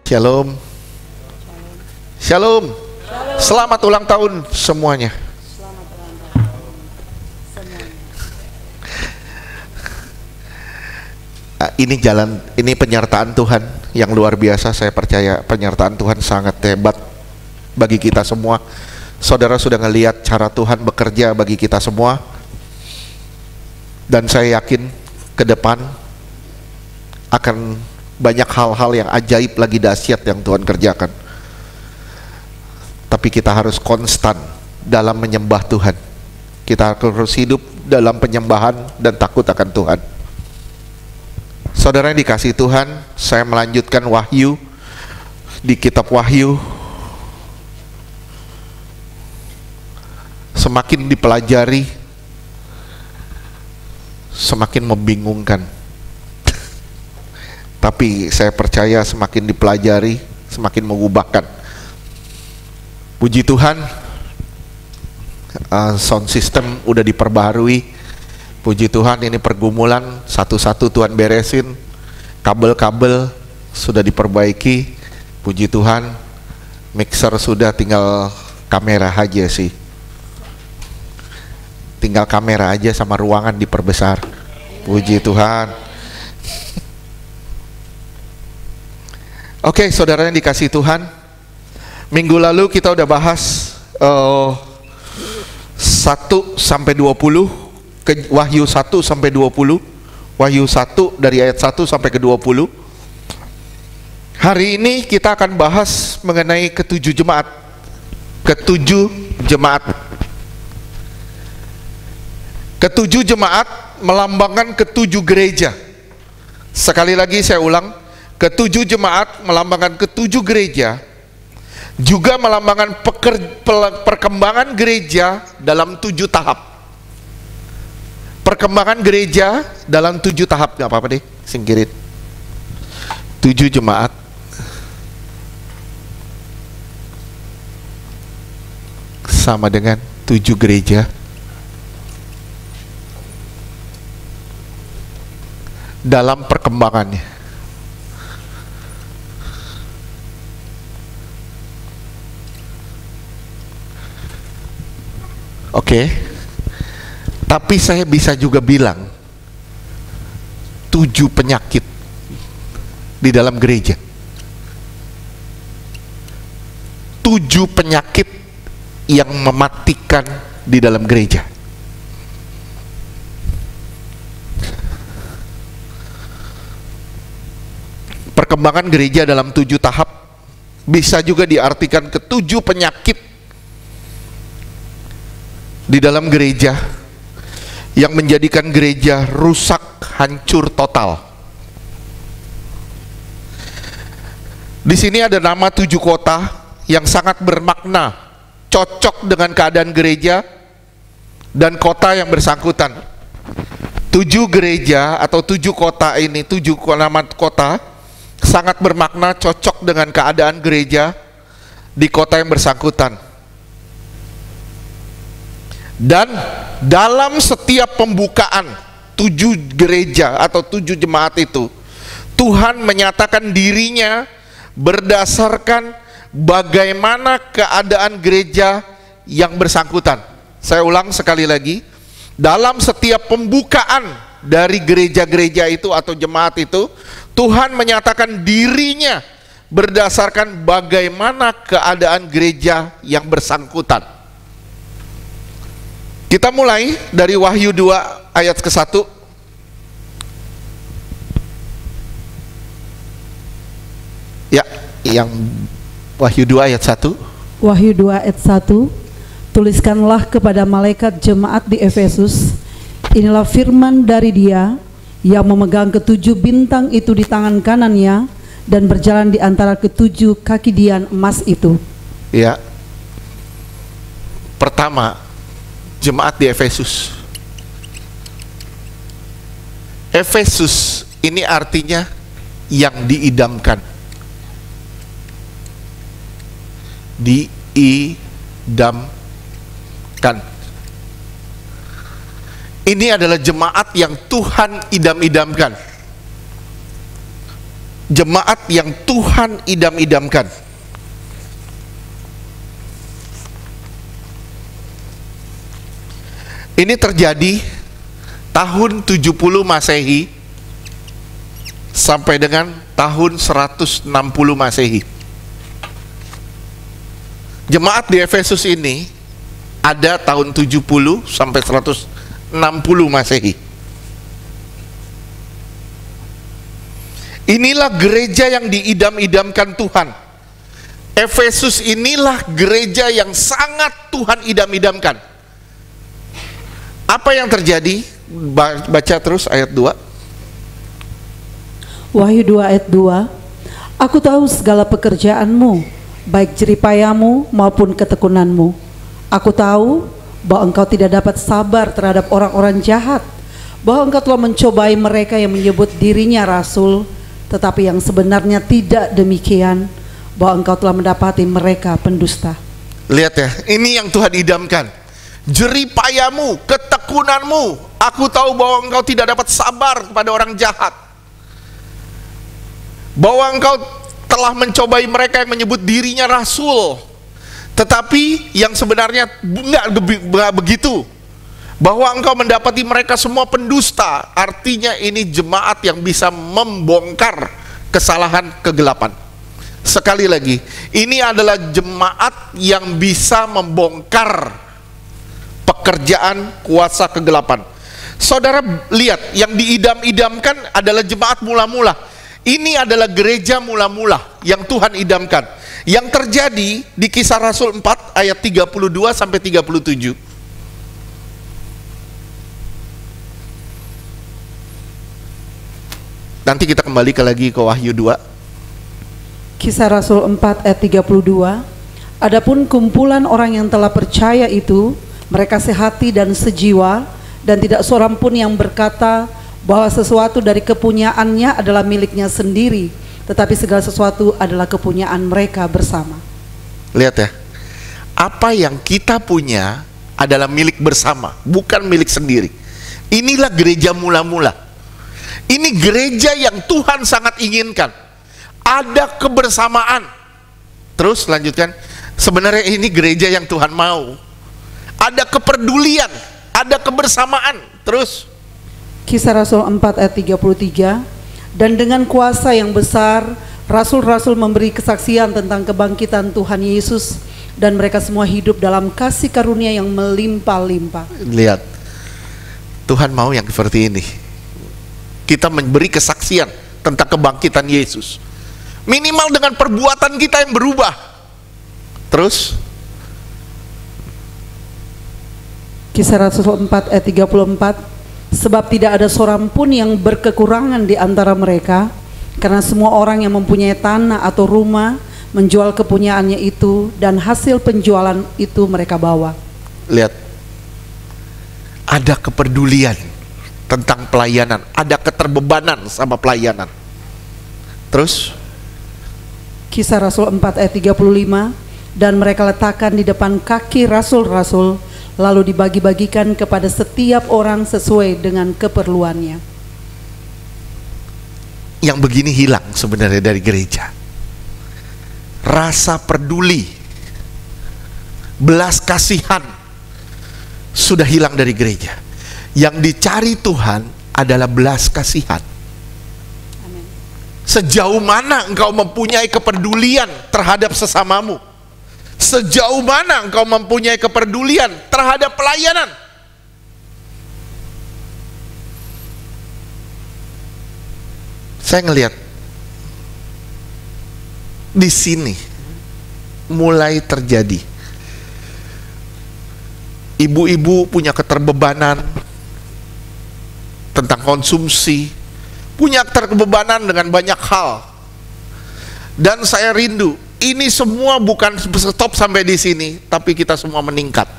Shalom. Shalom. Selamat ulang tahun semuanya. Ini jalan, ini penyertaan Tuhan yang luar biasa. Saya percaya penyertaan Tuhan sangat hebat bagi kita semua. Saudara sudah ngelihat cara Tuhan bekerja bagi kita semua, dan saya yakin ke depan akan banyak hal-hal yang ajaib lagi, dahsyat yang Tuhan kerjakan. Tapi kita harus konstan dalam menyembah Tuhan. Kita harus hidup dalam penyembahan dan takut akan Tuhan. Saudara yang dikasihi Tuhan, saya melanjutkan Wahyu di kitab Wahyu. Semakin dipelajari, semakin membingungkan. Tapi saya percaya semakin dipelajari, semakin mengubahkan. Puji Tuhan, sound system udah diperbaharui. Puji Tuhan, ini pergumulan satu-satu Tuhan beresin. Kabel-kabel sudah diperbaiki. Puji Tuhan, mixer sudah, tinggal kamera aja sih. Tinggal kamera aja sama ruangan diperbesar. Puji Tuhan. Oke, saudara yang dikasihi Tuhan, minggu lalu kita udah bahas 1 sampai 20, Wahyu 1 sampai 20, Wahyu 1 dari ayat 1 sampai ke 20. Hari ini kita akan bahas mengenai ketujuh jemaat. Ketujuh jemaat. Ketujuh jemaat melambangkan ketujuh gereja. Sekali lagi saya ulang, ketujuh jemaat melambangkan ketujuh gereja, juga melambangkan perkembangan gereja dalam 7 tahap. Perkembangan gereja dalam 7 tahap, nggak apa-apa deh, singkirin. 7 jemaat, sama dengan 7 gereja dalam perkembangannya. Oke, tapi saya bisa juga bilang 7 penyakit di dalam gereja. 7 penyakit yang mematikan di dalam gereja. Perkembangan gereja dalam 7 tahap bisa juga diartikan ke-7 penyakit di dalam gereja yang menjadikan gereja rusak, hancur total. Di sini ada nama 7 kota yang sangat bermakna, cocok dengan keadaan gereja dan kota yang bersangkutan. 7 gereja atau 7 kota ini, 7 nama kota sangat bermakna, cocok dengan keadaan gereja di kota yang bersangkutan. Dan dalam setiap pembukaan 7 gereja atau 7 jemaat itu, Tuhan menyatakan dirinya berdasarkan bagaimana keadaan gereja yang bersangkutan. Saya ulang sekali lagi, dalam setiap pembukaan dari gereja-gereja itu atau jemaat itu, Tuhan menyatakan dirinya berdasarkan bagaimana keadaan gereja yang bersangkutan. Kita mulai dari Wahyu 2 ayat ke-1. Ya, yang Wahyu 2 ayat 1. Wahyu 2 ayat 1. Tuliskanlah kepada malaikat jemaat di Efesus, inilah firman dari Dia yang memegang ke-7 bintang itu di tangan kanannya dan berjalan di antara ke-7 kaki dian emas itu. Ya. Pertama, jemaat di Efesus. Efesus ini artinya yang diidamkan. Diidamkan. Ini adalah jemaat yang Tuhan idam-idamkan. Jemaat yang Tuhan idam-idamkan. Ini terjadi tahun 70 Masehi sampai dengan tahun 160 Masehi. Jemaat di Efesus ini ada tahun 70 sampai 160 Masehi. Inilah gereja yang diidam-idamkan Tuhan. Efesus inilah gereja yang sangat Tuhan idam-idamkan. Apa yang terjadi? Baca terus ayat 2. Wahyu 2 ayat 2. Aku tahu segala pekerjaanmu, baik jeripayamu maupun ketekunanmu. Aku tahu bahwa engkau tidak dapat sabar terhadap orang-orang jahat, bahwa engkau telah mencobai mereka yang menyebut dirinya rasul, tetapi yang sebenarnya tidak demikian, bahwa engkau telah mendapati mereka pendusta. Lihat ya, ini yang Tuhan idamkan. Jeripayamu, ketekunanmu, aku tahu bahwa engkau tidak dapat sabar kepada orang jahat, bahwa engkau telah mencobai mereka yang menyebut dirinya rasul, tetapi yang sebenarnya enggak begitu, bahwa engkau mendapati mereka semua pendusta. Artinya ini jemaat yang bisa membongkar kesalahan kegelapan. Sekali lagi, ini adalah jemaat yang bisa membongkar pekerjaan kuasa kegelapan. Saudara lihat, yang diidam-idamkan adalah jemaat mula-mula. Ini adalah gereja mula-mula yang Tuhan idamkan. Yang terjadi di Kisah Rasul 4 ayat 32 sampai 37. Nanti kita kembali lagi ke Wahyu 2. Kisah Rasul 4 ayat 32. Adapun kumpulan orang yang telah percaya itu, mereka sehati dan sejiwa, dan tidak seorang pun yang berkata bahwa sesuatu dari kepunyaannya adalah miliknya sendiri, tetapi segala sesuatu adalah kepunyaan mereka bersama. Lihat ya, apa yang kita punya adalah milik bersama, bukan milik sendiri. Inilah gereja mula-mula. Ini gereja yang Tuhan sangat inginkan. Ada kebersamaan. Terus lanjutkan, sebenarnya ini gereja yang Tuhan mau. Ada kepedulian, ada kebersamaan. Terus Kisah Rasul 4 ayat 33. Dan dengan kuasa yang besar, rasul-rasul memberi kesaksian tentang kebangkitan Tuhan Yesus, dan mereka semua hidup dalam kasih karunia yang melimpah-limpah. Lihat, Tuhan mau yang seperti ini. Kita memberi kesaksian tentang kebangkitan Yesus, minimal dengan perbuatan kita yang berubah. Terus Kisah Rasul 4 ayat 34. Sebab tidak ada seorang pun yang berkekurangan di antara mereka, karena semua orang yang mempunyai tanah atau rumah menjual kepunyaannya itu, dan hasil penjualan itu mereka bawa. lihat, ada kepedulian tentang pelayanan, ada keterbebanan sama pelayanan. Terus Kisah Rasul 4 ayat 35. Dan mereka letakkan di depan kaki rasul-rasul, lalu dibagi-bagikan kepada setiap orang sesuai dengan keperluannya. yang begini hilang sebenarnya dari gereja. Rasa peduli, belas kasihan sudah hilang dari gereja. Yang dicari Tuhan adalah belas kasihan. Amin. Sejauh mana engkau mempunyai kepedulian terhadap sesamamu? Sejauh mana engkau mempunyai kepedulian terhadap pelayanan? Saya ngelihat di sini mulai terjadi. Ibu-ibu punya keterbebanan tentang konsumsi, punya keterbebanan dengan banyak hal. Dan saya rindu, ini semua bukan stop sampai di sini, tapi kita semua meningkat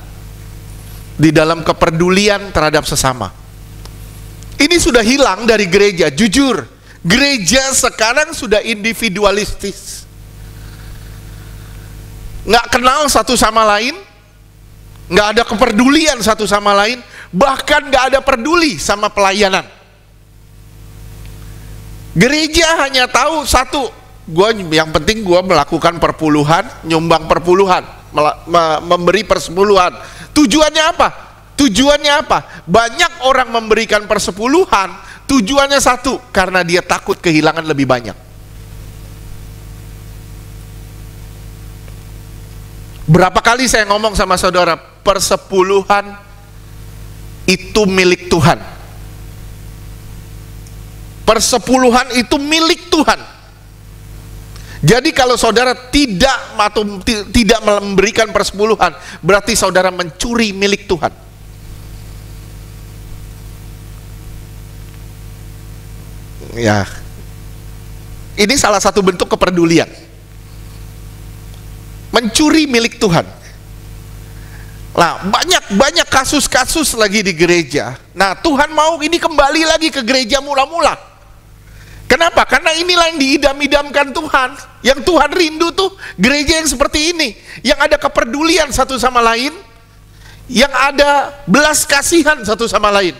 di dalam kepedulian terhadap sesama. Ini sudah hilang dari gereja, jujur. Gereja sekarang sudah individualistis, nggak kenal satu sama lain, nggak ada kepedulian satu sama lain, bahkan nggak ada peduli sama pelayanan. Gereja hanya tahu satu, yang penting gue melakukan perpuluhan, nyumbang perpuluhan, memberi persepuluhan. Tujuannya apa? Tujuannya apa? Banyak orang memberikan persepuluhan, tujuannya satu, karena dia takut kehilangan lebih banyak. Berapa kali saya ngomong sama saudara, persepuluhan itu milik Tuhan. Persepuluhan itu milik Tuhan. Jadi kalau saudara tidak memberikan persepuluhan, berarti saudara mencuri milik Tuhan. Ya, ini salah satu bentuk kepedulian. Mencuri milik Tuhan. Nah, banyak kasus-kasus lagi di gereja. Nah, Tuhan mau ini kembali lagi ke gereja mula-mula. Kenapa? Karena inilah yang diidam-idamkan Tuhan. Yang Tuhan rindu tuh gereja yang seperti ini, yang ada kepedulian satu sama lain, yang ada belas kasihan satu sama lain.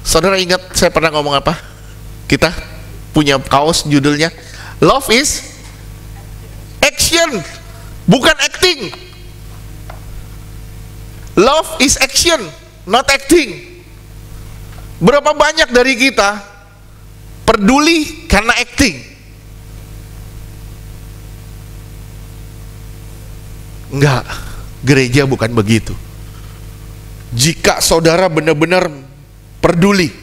Saudara ingat saya pernah ngomong apa? Kita punya kaos judulnya Love is Action, bukan acting. Love is action, not acting. Berapa banyak dari kita peduli karena acting? Enggak, gereja bukan begitu. Jika saudara benar-benar peduli,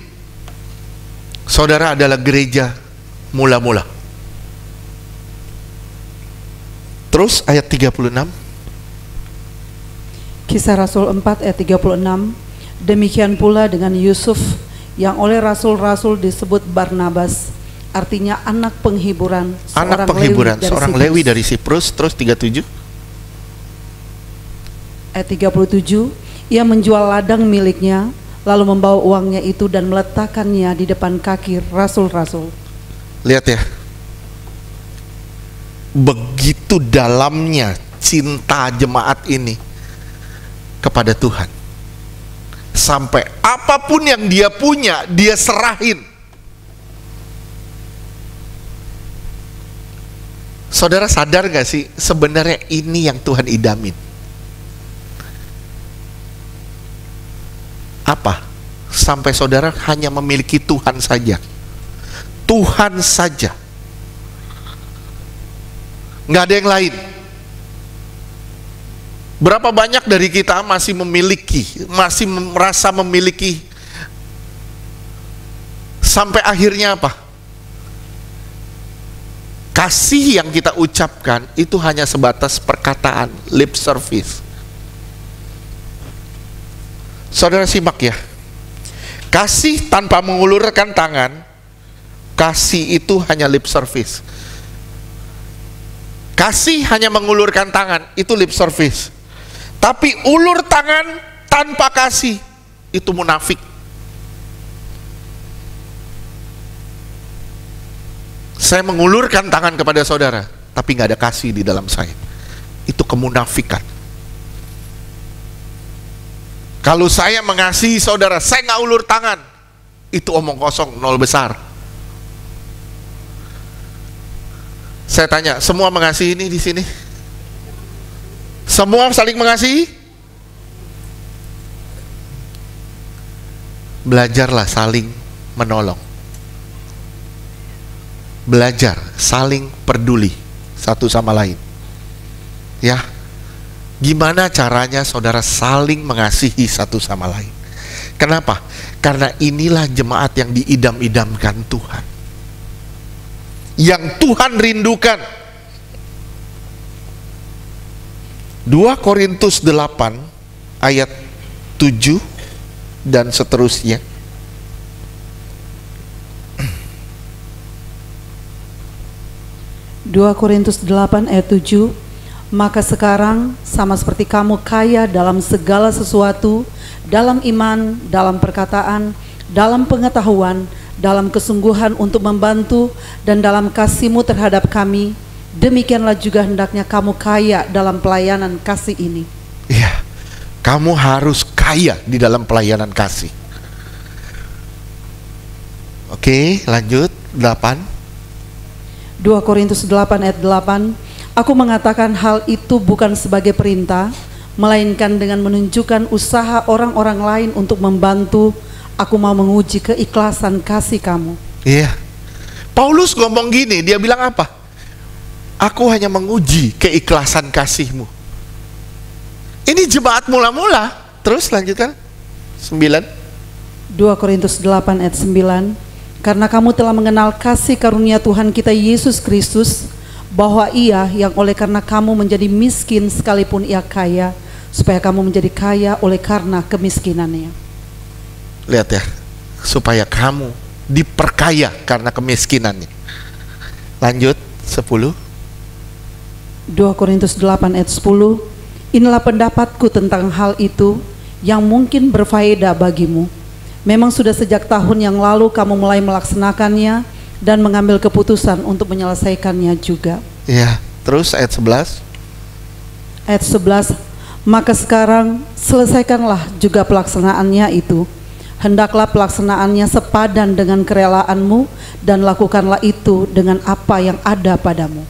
saudara adalah gereja mula-mula. Terus ayat 36. Kisah Rasul 4 ayat 36. Demikian pula dengan Yusuf yang oleh rasul-rasul disebut Barnabas, artinya anak penghiburan, seorang Lewi dari Siprus. Terus 37. Ayat 37, ia menjual ladang miliknya, lalu membawa uangnya itu dan meletakkannya di depan kaki rasul-rasul. Lihat ya, begitu dalamnya cinta jemaat ini kepada Tuhan, sampai apapun yang dia punya dia serahin. Saudara sadar gak sih sebenarnya ini yang Tuhan idamin? Apa? Sampai saudara hanya memiliki Tuhan saja. Tuhan saja, nggak ada yang lain. Berapa banyak dari kita masih merasa memiliki, sampai akhirnya apa? Kasih yang kita ucapkan itu hanya sebatas perkataan, lip service. Saudara simak ya, kasih tanpa mengulurkan tangan, kasih itu hanya lip service. Kasih hanya mengulurkan tangan, itu lip service. Tapi ulur tangan tanpa kasih, itu munafik. Saya mengulurkan tangan kepada saudara, tapi nggak ada kasih di dalam saya, itu kemunafikan. Kalau saya mengasihi saudara, saya nggak ulur tangan, itu omong kosong, nol besar. Saya tanya, semua mengasihi ini di sini? Semua saling mengasihi? Belajarlah saling menolong. Belajar saling peduli satu sama lain. Ya, gimana caranya saudara saling mengasihi satu sama lain? Kenapa? Karena inilah jemaat yang diidam-idamkan Tuhan, yang Tuhan rindukan. 2 Korintus 8 ayat 7 dan seterusnya. Dua Korintus 8 ayat 7. Maka sekarang sama seperti kamu kaya dalam segala sesuatu, dalam iman, dalam perkataan, dalam pengetahuan, dalam kesungguhan untuk membantu, dan dalam kasihmu terhadap kami, demikianlah juga hendaknya kamu kaya dalam pelayanan kasih ini. Iya, Kamu harus kaya di dalam pelayanan kasih. Oke, lanjut 8. 2 Korintus 8 ayat 8. Aku mengatakan hal itu bukan sebagai perintah, melainkan dengan menunjukkan usaha orang-orang lain untuk membantu. Aku mau menguji keikhlasan kasih kamu. Iya. Paulus ngomong gini, dia bilang apa? Aku hanya menguji keikhlasan kasihmu. Ini jemaat mula-mula. Terus lanjutkan 9. 2 Korintus 8 ayat 9. Karena kamu telah mengenal kasih karunia Tuhan kita Yesus Kristus, bahwa Ia yang oleh karena kamu menjadi miskin sekalipun Ia kaya, supaya kamu menjadi kaya oleh karena kemiskinannya. Lihat ya, supaya kamu diperkaya karena kemiskinannya. Lanjut 10. 2 Korintus 8 ayat 10. Inilah pendapatku tentang hal itu yang mungkin berfaedah bagimu. Memang sudah sejak tahun yang lalu kamu mulai melaksanakannya dan mengambil keputusan untuk menyelesaikannya juga. Ya, terus ayat 11. Ayat 11. Maka sekarang selesaikanlah juga pelaksanaannya itu. Hendaklah pelaksanaannya sepadan dengan kerelaanmu, dan lakukanlah itu dengan apa yang ada padamu.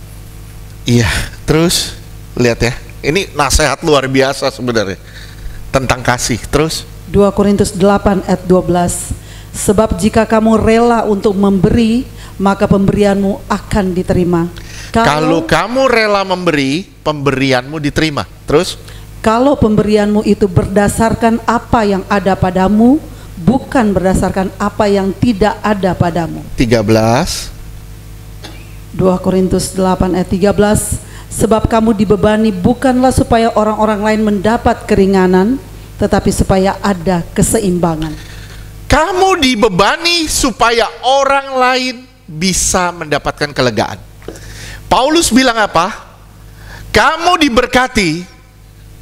Iya, terus lihat ya, ini nasihat luar biasa sebenarnya tentang kasih. Terus 2 Korintus 8 ayat 12. Sebab jika kamu rela untuk memberi, maka pemberianmu akan diterima. Kalau kamu rela memberi, pemberianmu diterima. Terus kalau pemberianmu itu berdasarkan apa yang ada padamu, bukan berdasarkan apa yang tidak ada padamu. 13. 2 Korintus 8 ayat 13. Sebab kamu dibebani bukanlah supaya orang-orang lain mendapat keringanan, tetapi supaya ada keseimbangan. Kamu dibebani supaya orang lain bisa mendapatkan kelegaan. Paulus bilang apa? Kamu diberkati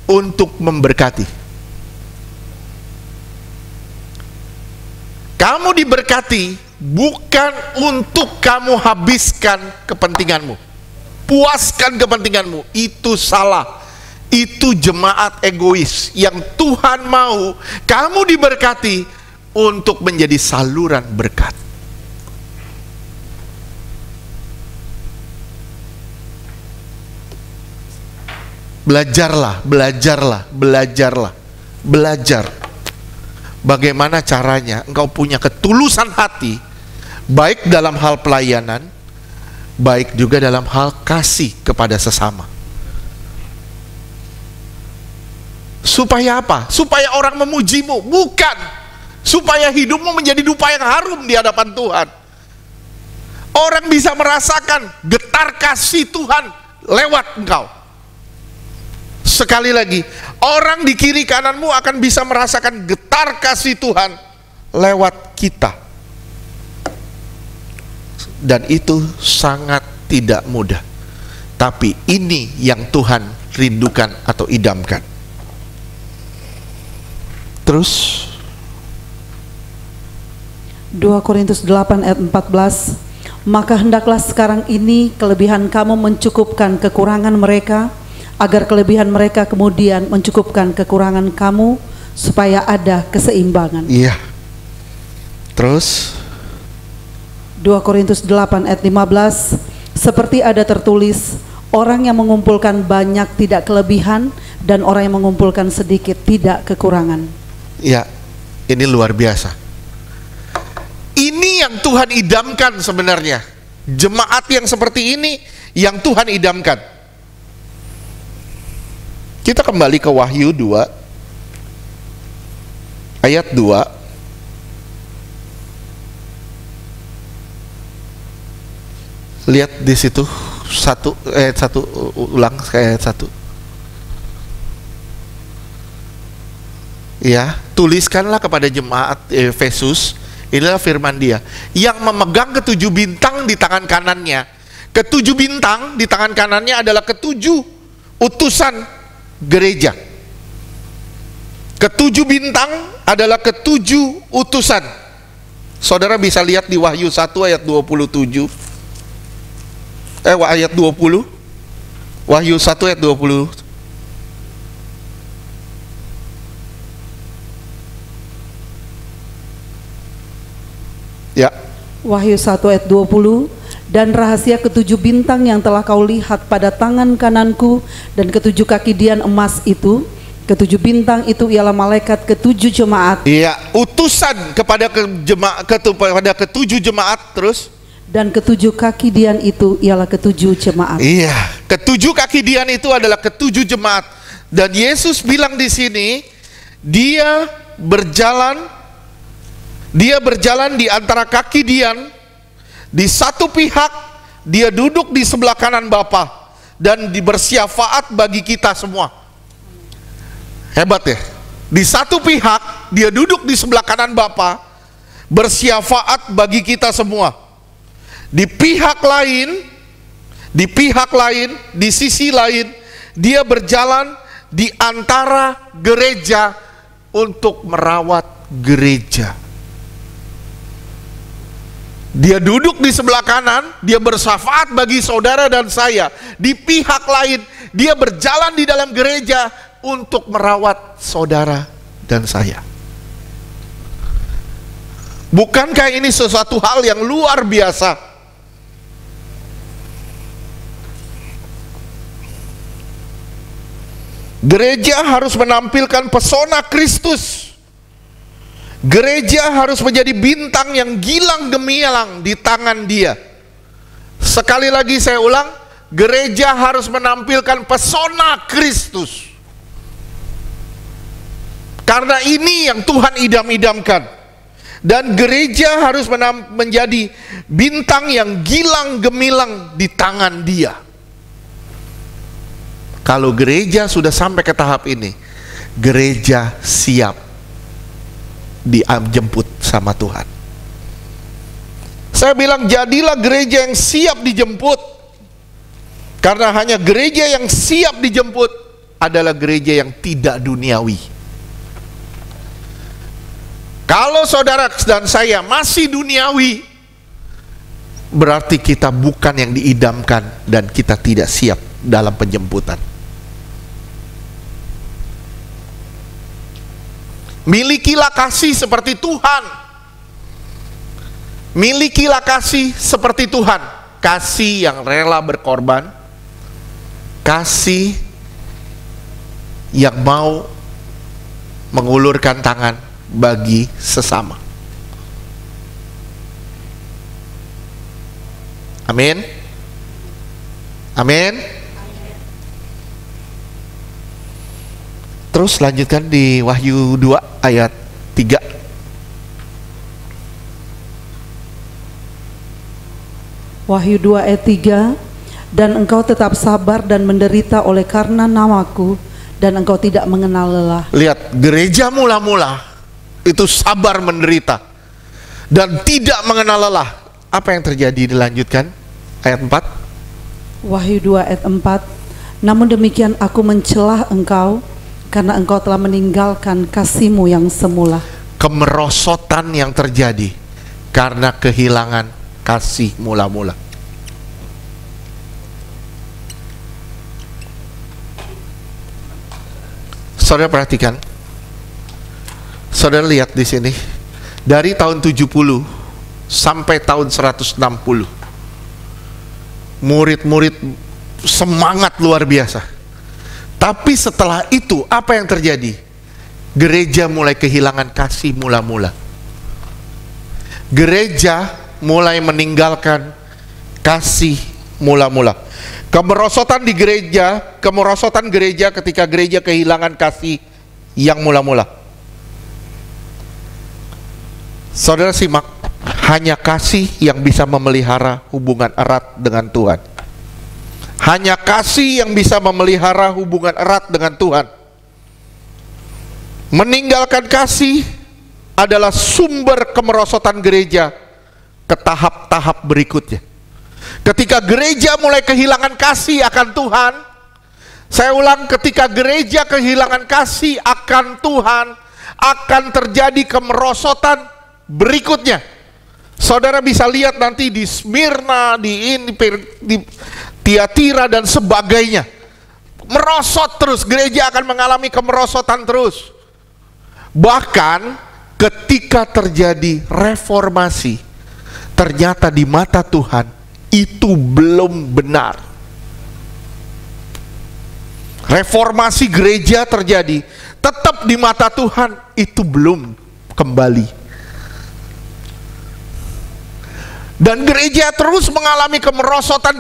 untuk memberkati. Kamu diberkati bukan untuk kamu habiskan kepentinganmu, puaskan kepentinganmu. Itu salah. Itu jemaat egois. Yang Tuhan mau kamu diberkati untuk menjadi saluran berkat. Belajarlah, belajarlah, belajarlah, belajar. Bagaimana caranya engkau punya ketulusan hati, baik dalam hal pelayanan, baik juga dalam hal kasih kepada sesama. Supaya apa? Supaya orang memujimu, bukan. Supaya hidupmu menjadi dupa yang harum di hadapan Tuhan. Orang bisa merasakan getar kasih Tuhan lewat engkau. Sekali lagi, orang di kiri kananmu akan bisa merasakan getar kasih Tuhan lewat kita. Dan itu sangat tidak mudah. Tapi ini yang Tuhan rindukan atau idamkan. Terus 2 Korintus 8 ayat 14. Maka hendaklah sekarang ini kelebihan kamu mencukupkan kekurangan mereka, agar kelebihan mereka kemudian mencukupkan kekurangan kamu, supaya ada keseimbangan. Iya. Terus 2 Korintus 8 ayat 15. Seperti ada tertulis, orang yang mengumpulkan banyak tidak kelebihan, dan orang yang mengumpulkan sedikit tidak kekurangan. ya, ini luar biasa. Ini yang Tuhan idamkan sebenarnya. Jemaat yang seperti ini yang Tuhan idamkan. Kita kembali ke Wahyu 2 ayat 2. Lihat di situ ayat 1, ulang ayat 1. Ya, tuliskanlah kepada jemaat Efesus, inilah firman Dia, yang memegang ketujuh bintang di tangan kanannya. Ketujuh bintang di tangan kanannya adalah ketujuh utusan gereja. Ketujuh bintang adalah ketujuh utusan. Saudara bisa lihat di Wahyu 1 ayat 27. Ayat 20. Wahyu 1 ayat 20. Wahyu 1 ayat 20, dan rahasia ketujuh bintang yang telah kau lihat pada tangan kananku dan ketujuh kaki dian emas itu, ketujuh bintang itu ialah malaikat ketujuh jemaat. Iya, utusan kepada kepada ketujuh jemaat. Terus, dan ketujuh kaki dian itu ialah ketujuh jemaat. iya, ketujuh kaki dian itu adalah ketujuh jemaat. Dan Yesus bilang di sini, dia berjalan di antara kaki dian. Di satu pihak dia duduk di sebelah kanan Bapa dan bersyafaat bagi kita semua. Hebat ya. Di satu pihak dia duduk di sebelah kanan Bapa, bersyafaat bagi kita semua. Di pihak lain, di sisi lain, dia berjalan di antara gereja untuk merawat gereja. Dia duduk di sebelah kanan, dia bersyafaat bagi saudara dan saya. Di pihak lain, dia berjalan di dalam gereja untuk merawat saudara dan saya. Bukankah ini sesuatu hal yang luar biasa? Gereja harus menampilkan pesona Kristus. Gereja harus menjadi bintang yang gilang gemilang di tangan dia. Sekali lagi saya ulang, gereja harus menampilkan pesona Kristus. Karena ini yang Tuhan idam-idamkan. Dan gereja harus menjadi bintang yang gilang gemilang di tangan dia. Kalau gereja sudah sampai ke tahap ini, gereja siap dijemput sama Tuhan. Saya bilang, jadilah gereja yang siap dijemput. Karena hanya gereja yang siap dijemput adalah gereja yang tidak duniawi. Kalau saudara dan saya masih duniawi, berarti kita bukan yang diidamkan dan kita tidak siap dalam penjemputan. Milikilah kasih seperti Tuhan. Milikilah kasih seperti Tuhan. Kasih yang rela berkorban. Kasih yang mau mengulurkan tangan bagi sesama. Amin. Amin. Terus lanjutkan di Wahyu 2 ayat 3. Wahyu 2 ayat 3, dan engkau tetap sabar dan menderita oleh karena namaku, dan engkau tidak mengenal lelah. Lihat, gereja mula-mula itu sabar menderita dan tidak mengenal lelah. Apa yang terjadi? Dilanjutkan ayat 4. Wahyu 2 ayat 4, namun demikian aku mencelah engkau karena engkau telah meninggalkan kasihmu yang semula. Kemerosotan yang terjadi karena kehilangan kasih mula-mula. Saudara perhatikan, saudara lihat di sini, dari tahun 70 sampai tahun 160, murid-murid semangat luar biasa. Tapi setelah itu apa yang terjadi? Gereja mulai kehilangan kasih mula-mula. Gereja mulai meninggalkan kasih mula-mula. Kemerosotan gereja ketika gereja kehilangan kasih yang mula-mula. Saudara simak, hanya kasih yang bisa memelihara hubungan erat dengan Tuhan. Hanya kasih yang bisa memelihara hubungan erat dengan Tuhan. Meninggalkan kasih adalah sumber kemerosotan gereja ke tahap-tahap berikutnya. Ketika gereja mulai kehilangan kasih akan Tuhan, saya ulang, ketika gereja kehilangan kasih akan Tuhan, akan terjadi kemerosotan berikutnya. Saudara bisa lihat nanti di Smyrna, di Tiatira dan sebagainya. Merosot terus, gereja akan mengalami kemerosotan terus. Bahkan ketika terjadi reformasi, ternyata di mata Tuhan itu belum benar. Reformasi gereja terjadi, tetap di mata Tuhan itu belum kembali. Dan gereja terus mengalami kemerosotan.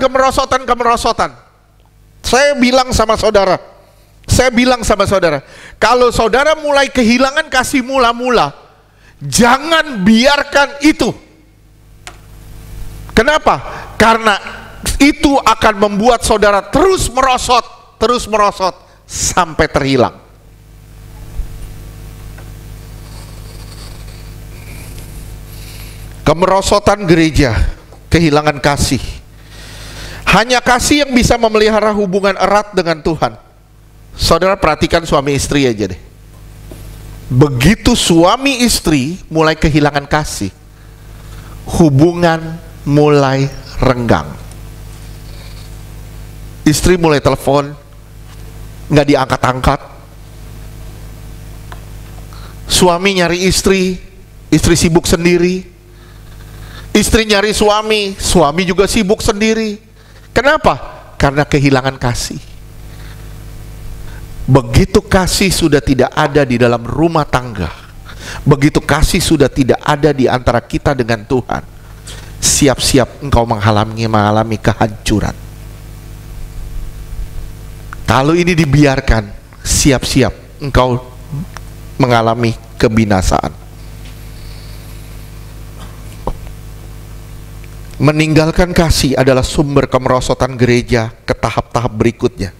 Saya bilang sama saudara, kalau saudara mulai kehilangan kasih mula-mula, jangan biarkan itu. Kenapa? Karena itu akan membuat saudara terus merosot sampai terhilang. Kemerosotan gereja, kehilangan kasih. Hanya kasih yang bisa memelihara hubungan erat dengan Tuhan. Saudara perhatikan suami istri aja deh. Begitu suami istri mulai kehilangan kasih, hubungan mulai renggang. Istri mulai telepon, nggak diangkat-angkat. Suami nyari istri, istri sibuk sendiri. Istri nyari suami, suami juga sibuk sendiri. Kenapa? Karena kehilangan kasih. Begitu kasih sudah tidak ada di dalam rumah tangga, begitu kasih sudah tidak ada di antara kita dengan Tuhan, siap-siap engkau mengalami kehancuran. Kalau ini dibiarkan, siap-siap engkau mengalami kebinasaan. Meninggalkan kasih adalah sumber kemerosotan gereja ke tahap-tahap berikutnya.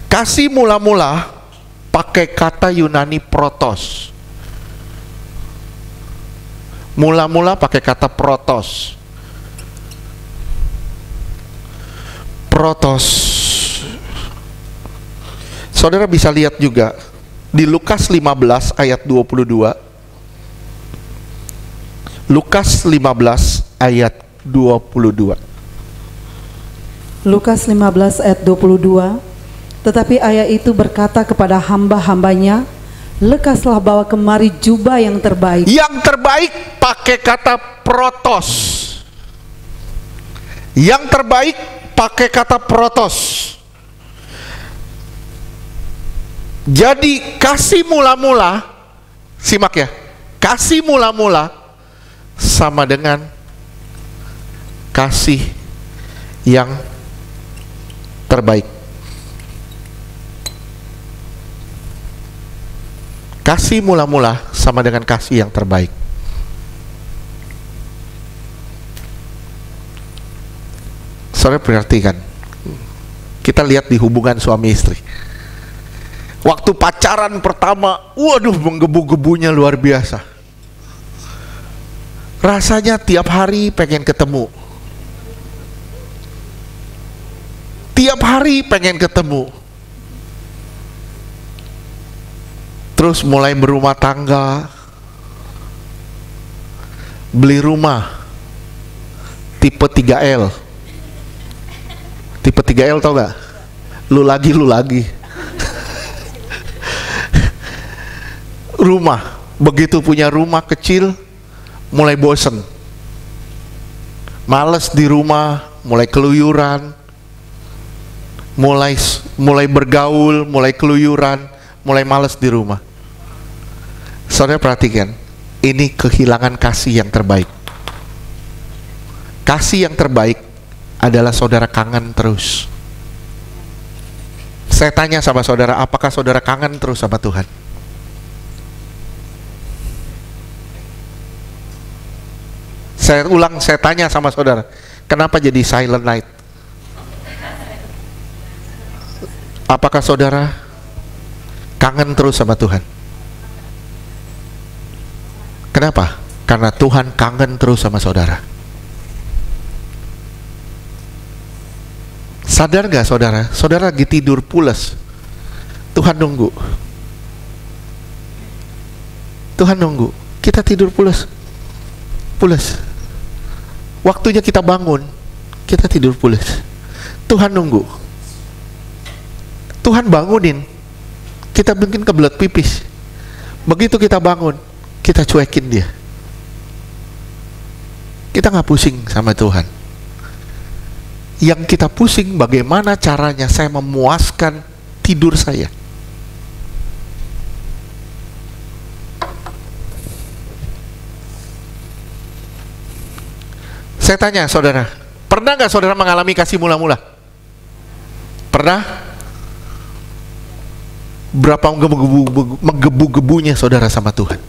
Kasih mula-mula pakai kata Yunani protos. Mula-mula pakai kata protos. Protos. Saudara bisa lihat juga di Lukas 15 ayat 22. Lukas 15 ayat 22. Lukas 15 ayat 22. Tetapi ayah itu berkata kepada hamba-hambanya, lekaslah bawa kemari jubah yang terbaik. Yang terbaik pakai kata protos. Yang terbaik pakai kata protos. Jadi kasih mula-mula, simak ya, kasih mula-mula sama dengan kasih yang terbaik. Kasih mula-mula sama dengan kasih yang terbaik. Saudara perhatikan, kita lihat di hubungan suami istri. Waktu pacaran pertama, waduh menggebu-gebunya luar biasa. Rasanya tiap hari pengen ketemu. Tiap hari pengen ketemu. Terus mulai berumah tangga, beli rumah tipe 3L. Tipe 3L tau gak? Lu lagi. Rumah, begitu punya rumah kecil, mulai bosen. Males di rumah, mulai keluyuran, mulai bergaul, mulai keluyuran, mulai males di rumah. Saudara perhatikan, ini kehilangan kasih yang terbaik. Kasih yang terbaik adalah saudara kangen terus. Saya tanya sama saudara, apakah saudara kangen terus sama Tuhan? Saya tanya sama saudara, kenapa jadi silent night? Apakah saudara kangen terus sama Tuhan? Kenapa? Karena Tuhan kangen terus sama saudara. Sadar gak saudara? Saudara lagi tidur pules, Tuhan nunggu. Tuhan nunggu. Kita tidur pules. Waktunya kita bangun, kita tidur pules. Tuhan nunggu. Tuhan bangunin, kita mungkin kebelet pipis. Begitu kita bangun, kita cuekin dia. Kita nggak pusing sama Tuhan. Yang kita pusing bagaimana caranya saya memuaskan tidur saya. Saya tanya saudara, pernah nggak saudara mengalami kasih mula-mula? Pernah? Berapa menggebu-gebunya saudara sama Tuhan?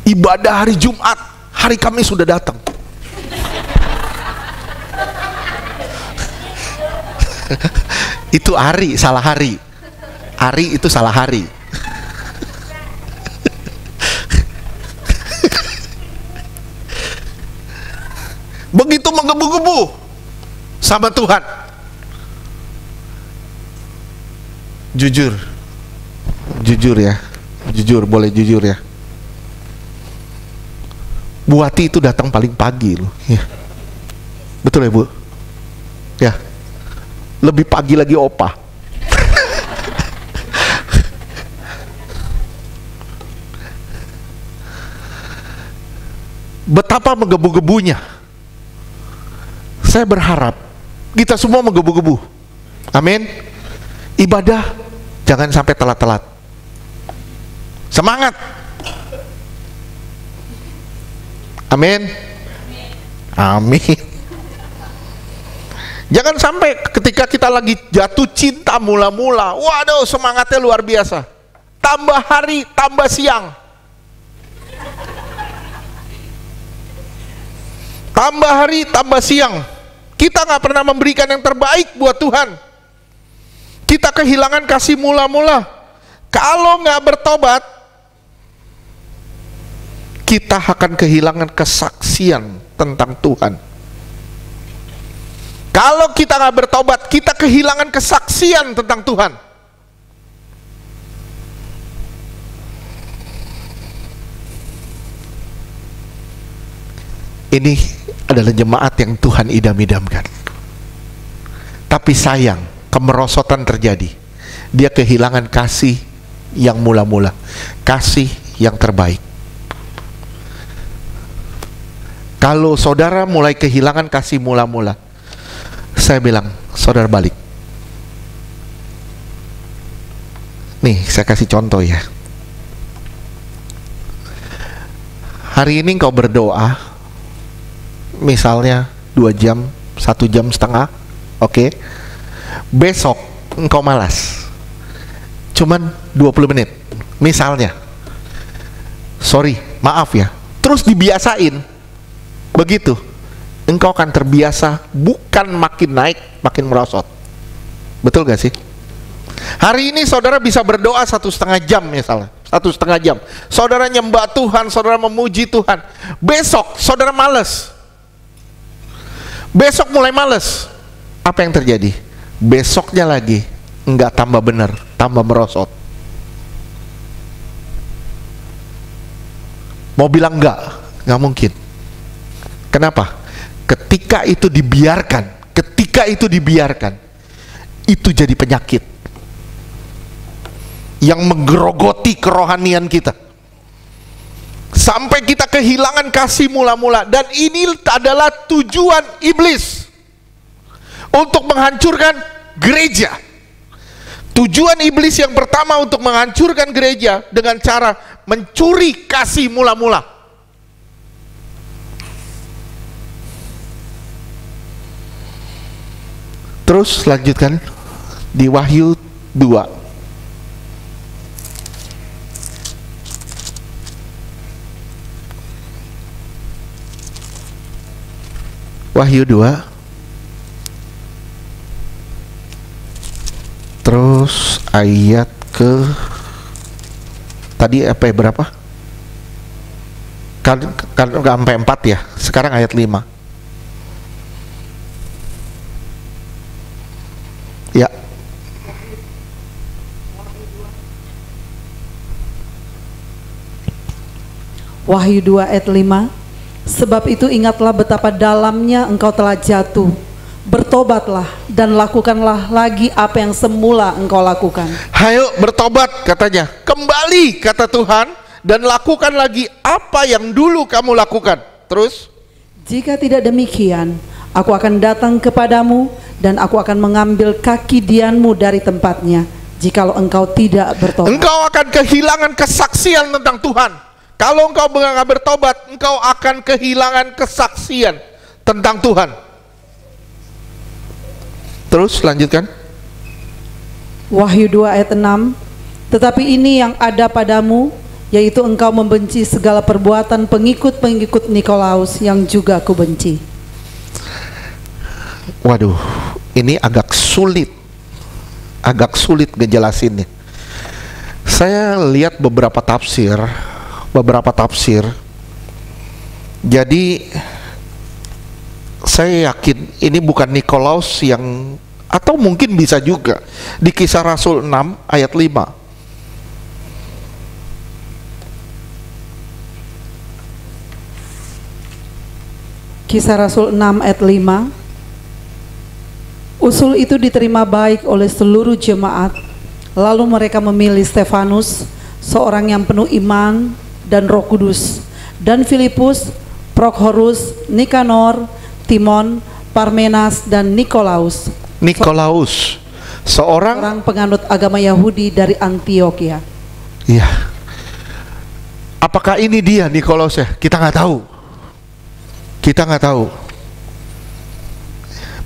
Ibadah hari Jumat, hari Kamis sudah datang. Itu hari, salah hari. Hari itu salah hari. Begitu menggebu-gebu sama Tuhan. Jujur ya, jujur, boleh jujur ya. Bu Wati itu datang paling pagi loh, ya. Betul ya Bu? Ya, lebih pagi lagi opa. Betapa menggebu-gebunya. Saya berharap kita semua menggebu-gebu. Amin. Ibadah jangan sampai telat-telat. Semangat. Amin. Amin. Jangan sampai ketika kita lagi jatuh cinta mula-mula, waduh semangatnya luar biasa. Tambah hari, tambah siang. Tambah hari, tambah siang. Kita nggak pernah memberikan yang terbaik buat Tuhan. Kita kehilangan kasih mula-mula. Kalau nggak bertobat, kita akan kehilangan kesaksian tentang Tuhan. Kalau kita nggak bertobat, kita kehilangan kesaksian tentang Tuhan. Ini adalah jemaat yang Tuhan idam-idamkan. Tapi sayang, kemerosotan terjadi. Dia kehilangan kasih yang mula-mula, kasih yang terbaik. Kalau saudara mulai kehilangan kasih mula-mula, saya bilang, saudara balik. Nih, saya kasih contoh ya. Hari ini engkau berdoa, misalnya 2 jam, 1 jam setengah, oke. Besok engkau malas, cuman 20 menit, misalnya. Sorry, maaf ya. Terus dibiasain, begitu, engkau akan terbiasa, bukan makin naik, makin merosot. Betul gak sih? Hari ini saudara bisa berdoa 1,5 jam misalnya, 1,5 jam. Saudara nyembah Tuhan, saudara memuji Tuhan. Besok saudara malas. Besok mulai males. Apa yang terjadi? Besoknya lagi enggak tambah benar, tambah merosot. Mau bilang enggak mungkin. Kenapa? Ketika itu dibiarkan, itu jadi penyakit yang menggerogoti kerohanian kita. Sampai kita kehilangan kasih mula-mula. Dan ini adalah tujuan iblis untuk menghancurkan gereja. Tujuan iblis yang pertama untuk menghancurkan gereja dengan cara mencuri kasih mula-mula. Terus lanjutkan di Wahyu 2. Wahyu 2. Terus ayat ke tadi apa ya, berapa? Kan sampai 4 ya. Sekarang ayat 5. Ya. Wahyu 2 ayat 5. Sebab itu ingatlah betapa dalamnya engkau telah jatuh. Bertobatlah dan lakukanlah lagi apa yang semula engkau lakukan. Ayo bertobat katanya. Kembali kata Tuhan dan lakukan lagi apa yang dulu kamu lakukan. Terus, Jika tidak demikian, aku akan datang kepadamu dan aku akan mengambil kaki Dianmu dari tempatnya, jikalau engkau tidak bertobat. engkau akan kehilangan kesaksian tentang Tuhan. Kalau engkau nggak bertobat, engkau akan kehilangan kesaksian tentang Tuhan. Terus lanjutkan. Wahyu 2 ayat 6. Tetapi ini yang ada padamu, yaitu engkau membenci segala perbuatan pengikut-pengikut Nikolaus yang juga aku benci. Waduh, ini agak sulit ngejelasinnya. Saya lihat beberapa tafsir. Jadi saya yakin ini bukan Nikolaus yang, atau mungkin bisa juga di Kisah Rasul 6 ayat 5. Kisah Rasul 6 ayat 5. Usul itu diterima baik oleh seluruh jemaat. Lalu mereka memilih Stefanus, seorang yang penuh iman dan Roh Kudus, dan Filipus, Prokhorus, Nikanor, Timon, Parmenas, dan Nikolaus, seorang orang penganut agama Yahudi dari Antioquia. iya. Apakah ini dia Nikolaus ya? Kita nggak tahu.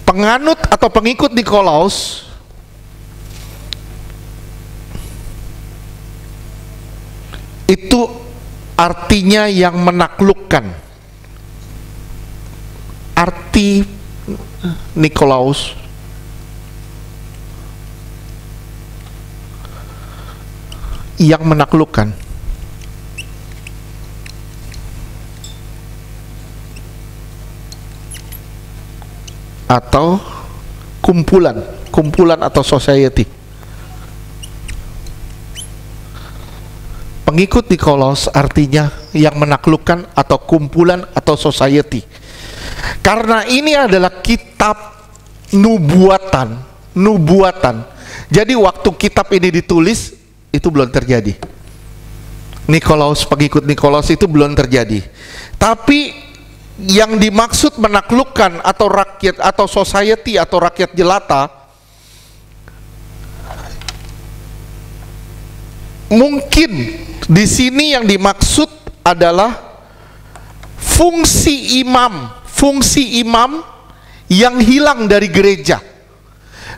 Penganut atau pengikut Nikolaus itu artinya yang menaklukkan. Arti Nikolaus yang menaklukkan. Atau kumpulan atau society. Pengikut Nikolaus artinya yang menaklukkan atau kumpulan atau society. Karena ini adalah kitab nubuatan. Jadi waktu kitab ini ditulis itu belum terjadi. Pengikut Nikolaus itu belum terjadi. Tapi yang dimaksud menaklukkan atau rakyat atau society atau rakyat jelata, mungkin di sini yang dimaksud adalah fungsi imam yang hilang dari gereja.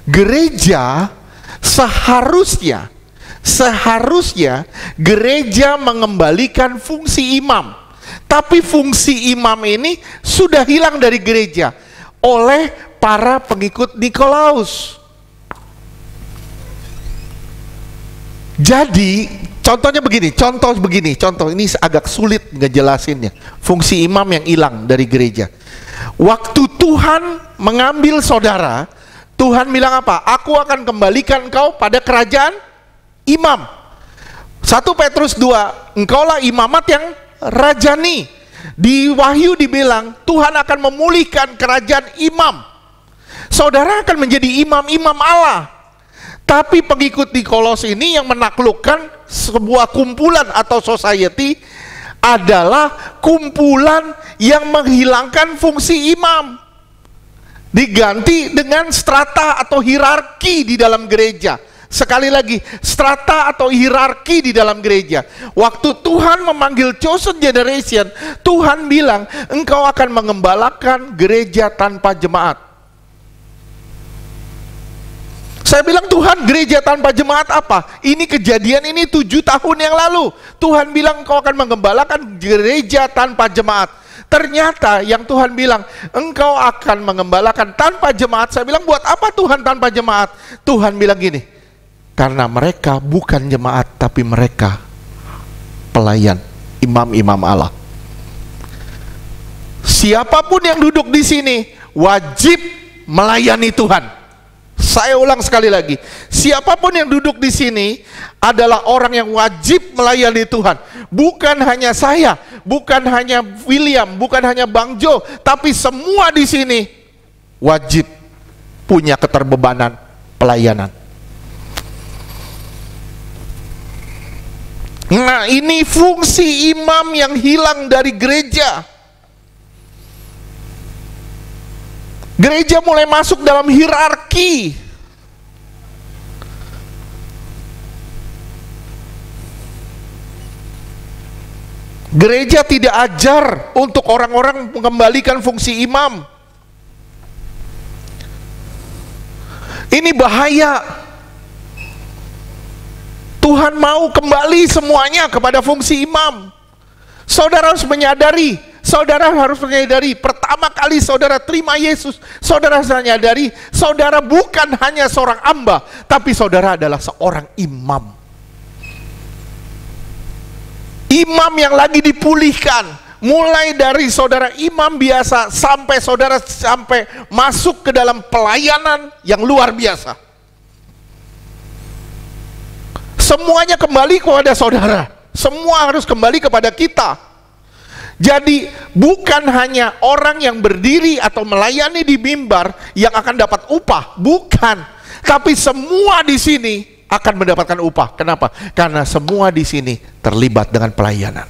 Gereja seharusnya gereja mengembalikan fungsi imam. Tapi fungsi imam ini sudah hilang dari gereja oleh para pengikut Nikolaus. Jadi contoh ini agak sulit ngejelasinnya. Fungsi imam yang hilang dari gereja. Waktu Tuhan mengambil saudara, Tuhan bilang apa? Aku akan kembalikan engkau pada kerajaan imam. 1 Petrus 2, engkaulah imamat yang rajani. Di Wahyu dibilang Tuhan akan memulihkan kerajaan imam. Saudara akan menjadi imam-imam Allah. Tapi pengikut Nikolaus ini yang menaklukkan sebuah kumpulan atau society adalah kumpulan yang menghilangkan fungsi imam, diganti dengan strata atau hierarki di dalam gereja. Sekali lagi, strata atau hierarki di dalam gereja. Waktu Tuhan memanggil chosen generation, Tuhan bilang, engkau akan mengembalakan gereja tanpa jemaat. Saya bilang, Tuhan, gereja tanpa jemaat apa? Ini kejadian ini 7 tahun yang lalu. Tuhan bilang engkau akan mengembalakan gereja tanpa jemaat. Ternyata yang Tuhan bilang, engkau akan mengembalakan tanpa jemaat. Saya bilang, buat apa Tuhan tanpa jemaat? Tuhan bilang gini, karena mereka bukan jemaat, tapi mereka pelayan, imam-imam Allah. Siapapun yang duduk di sini wajib melayani Tuhan. Saya ulang sekali lagi, siapapun yang duduk di sini adalah orang yang wajib melayani Tuhan. Bukan hanya saya, bukan hanya William, bukan hanya Bang Jo, tapi semua di sini wajib punya keterbebanan pelayanan. Nah, ini fungsi imam yang hilang dari gereja. Gereja mulai masuk dalam hierarki. Gereja tidak ajar untuk orang-orang mengembalikan fungsi imam. Ini bahaya. Tuhan mau kembali semuanya kepada fungsi imam. Saudara harus menyadari, pertama kali saudara terima Yesus, saudara harus menyadari, saudara bukan hanya seorang hamba, tapi saudara adalah seorang imam. Imam yang lagi dipulihkan, mulai dari saudara imam biasa sampai saudara masuk ke dalam pelayanan yang luar biasa. Semuanya kembali kepada saudara, semua harus kembali kepada kita. Jadi bukan hanya orang yang berdiri atau melayani di mimbar yang akan dapat upah, bukan. Tapi semua di sini akan mendapatkan upah. Kenapa? Karena semua di sini terlibat dengan pelayanan.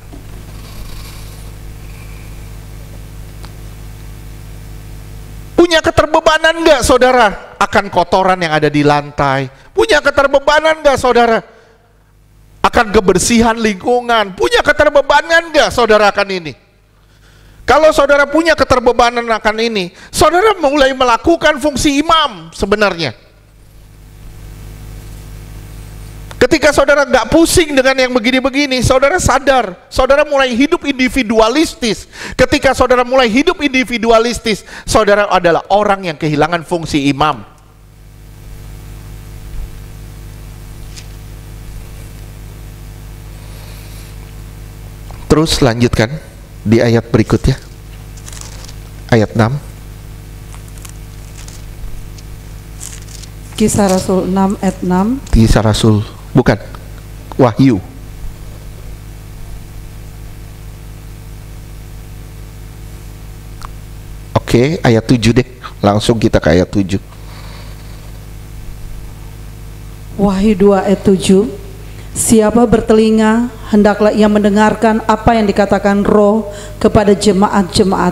Punya keterbebanan enggak saudara akan kotoran yang ada di lantai? Punya keterbebanan enggak saudara akan kebersihan lingkungan? Punya keterbebanan enggak saudara akan ini? Kalau saudara punya keterbebanan akan ini, saudara mulai melakukan fungsi imam sebenarnya. Ketika saudara nggak pusing dengan yang begini-begini, saudara sadar, saudara mulai hidup individualistis. Ketika saudara mulai hidup individualistis, saudara adalah orang yang kehilangan fungsi imam. Terus lanjutkan di ayat berikutnya, ayat 6. Kisah Rasul 6 ayat 6. Kisah Rasul, bukan, Wahyu. Oke, ayat 7 deh. Langsung kita ke ayat 7. Wahyu 2 ayat 7. Siapa bertelinga, hendaklah ia mendengarkan apa yang dikatakan Roh kepada jemaat-jemaat.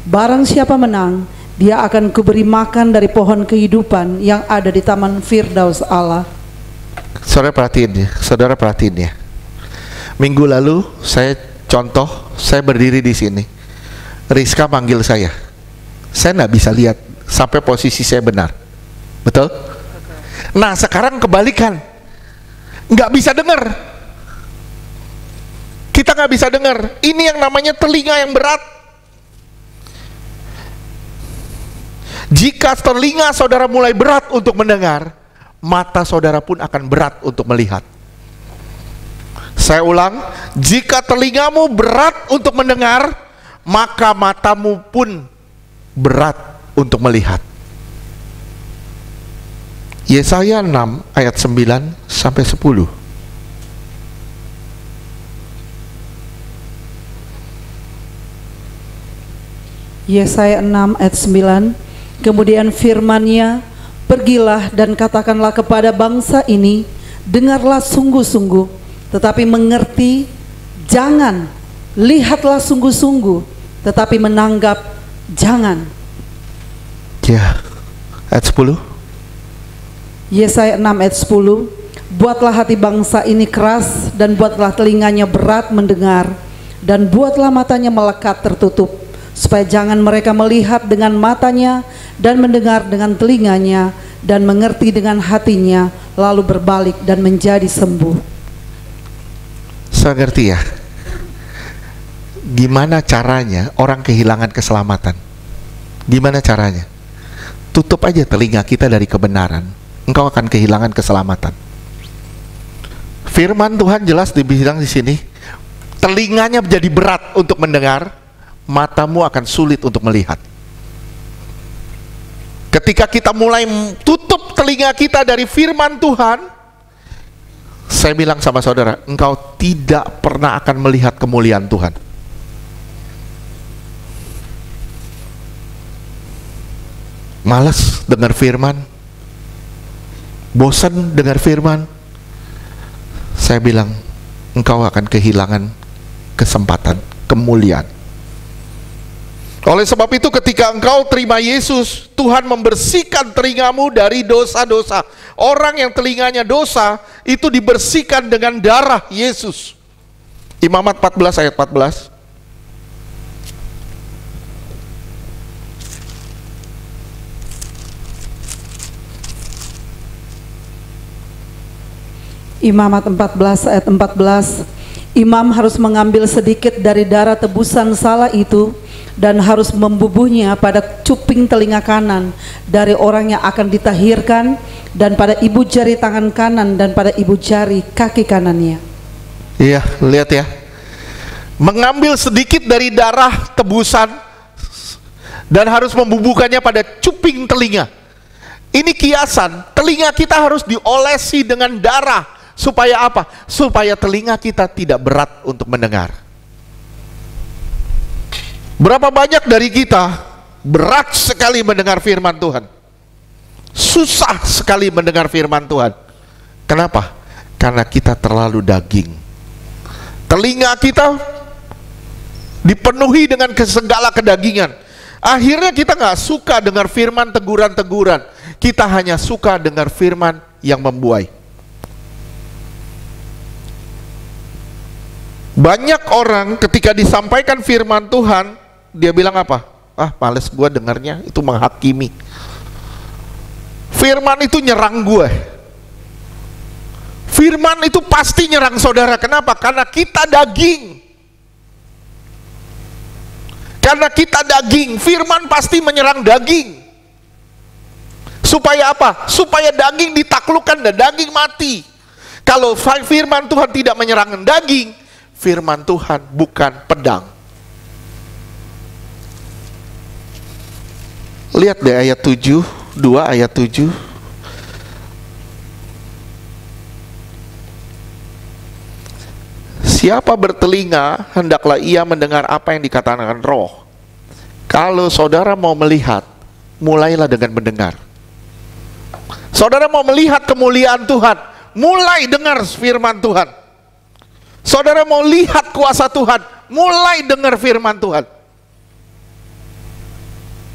Barang siapa menang, dia akan kuberi makan dari pohon kehidupan yang ada di taman Firdaus Allah. Saudara perhatiin ya. Minggu lalu saya berdiri di sini. Rizka panggil saya nggak bisa lihat sampai posisi saya benar, betul? Nah sekarang kebalikan, nggak bisa dengar. Kita nggak bisa dengar. Ini yang namanya telinga yang berat. Jika telinga saudara mulai berat untuk mendengar, mata saudara pun akan berat untuk melihat. Saya ulang, jika telingamu berat untuk mendengar, maka matamu pun berat untuk melihat. Yesaya 6 ayat 9 sampai 10. Yesaya 6 ayat 9. Kemudian firman-Nya, pergilah dan katakanlah kepada bangsa ini, dengarlah sungguh-sungguh, tetapi mengerti jangan, lihatlah sungguh-sungguh, tetapi menanggap jangan. Ya, ayat 10. Yesaya 6 ayat 10. Buatlah hati bangsa ini keras, dan buatlah telinganya berat mendengar, dan buatlah matanya melekat tertutup, supaya jangan mereka melihat dengan matanya, dan mendengar dengan telinganya, dan mengerti dengan hatinya, lalu berbalik dan menjadi sembuh. Saya ngerti ya. Gimana caranya orang kehilangan keselamatan? Gimana caranya? Tutup aja telinga kita dari kebenaran, engkau akan kehilangan keselamatan. Firman Tuhan jelas dibilang di sini, telinganya menjadi berat untuk mendengar, matamu akan sulit untuk melihat. Ketika kita mulai tutup telinga kita dari firman Tuhan, saya bilang sama saudara, engkau tidak pernah akan melihat kemuliaan Tuhan. Malas dengar firman, bosan dengar firman. Saya bilang, engkau akan kehilangan kesempatan, kemuliaan. Oleh sebab itu ketika engkau terima Yesus, Tuhan membersihkan telingamu dari dosa-dosa. Orang yang telinganya dosa, itu dibersihkan dengan darah Yesus. Imamat 14 ayat 14. Imamat 14 ayat 14. Imam harus mengambil sedikit dari darah tebusan salah itu dan harus membubuhnya pada cuping telinga kanan dari orang yang akan ditahirkan, dan pada ibu jari tangan kanan, dan pada ibu jari kaki kanannya. Iya, lihat ya. Mengambil sedikit dari darah tebusan dan harus membubuhkannya pada cuping telinga. Ini kiasan, telinga kita harus diolesi dengan darah. Supaya apa? Supaya telinga kita tidak berat untuk mendengar. Berapa banyak dari kita berat sekali mendengar firman Tuhan, susah sekali mendengar firman Tuhan. Kenapa? Karena kita terlalu daging. Telinga kita dipenuhi dengan segala kedagingan. Akhirnya kita nggak suka dengar firman teguran-teguran. Kita hanya suka dengar firman yang membuai. Banyak orang ketika disampaikan firman Tuhan, dia bilang apa? Ah, males gue dengarnya, itu menghakimi. Firman itu nyerang gue. Firman itu pasti nyerang saudara. Kenapa? Karena kita daging. Karena kita daging, firman pasti menyerang daging. Supaya apa? Supaya daging ditaklukkan dan daging mati. Kalau firman Tuhan tidak menyerang daging, firman Tuhan bukan pedang. Lihat deh ayat 7, 2 ayat 7. Siapa bertelinga, hendaklah ia mendengar apa yang dikatakan Roh. Kalau saudara mau melihat, mulailah dengan mendengar. Saudara mau melihat kemuliaan Tuhan, mulai dengar firman Tuhan. Saudara mau lihat kuasa Tuhan, mulai dengar firman Tuhan.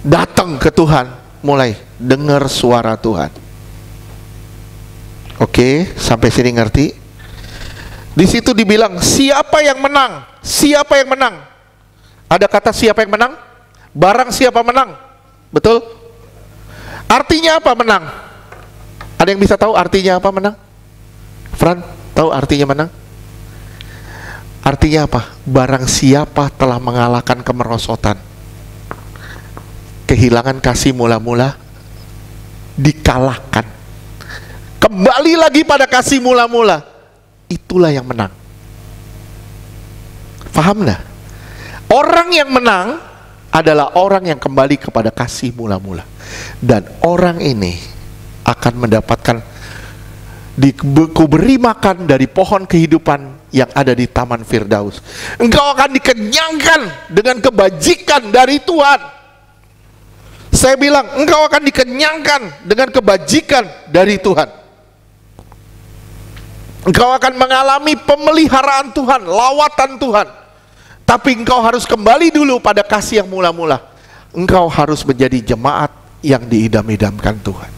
Datang ke Tuhan, mulai dengar suara Tuhan. Oke, sampai sini ngerti? Di situ dibilang siapa yang menang? Siapa yang menang? Ada kata siapa yang menang? Barang siapa menang? Betul? Artinya apa menang? Ada yang bisa tahu artinya apa menang? Fran, tahu artinya menang? Artinya apa? Barang siapa telah mengalahkan kemerosotan, kehilangan kasih mula-mula, dikalahkan, kembali lagi pada kasih mula-mula, itulah yang menang. Paham nggak? Orang yang menang adalah orang yang kembali kepada kasih mula-mula. Dan orang ini akan mendapatkan, diberi makan dari pohon kehidupan yang ada di Taman Firdaus. Engkau akan dikenyangkan dengan kebajikan dari Tuhan. Saya bilang, engkau akan dikenyangkan dengan kebajikan dari Tuhan. Engkau akan mengalami pemeliharaan Tuhan, lawatan Tuhan. Tapi engkau harus kembali dulu pada kasih yang mula-mula. Engkau harus menjadi jemaat yang diidam-idamkan Tuhan.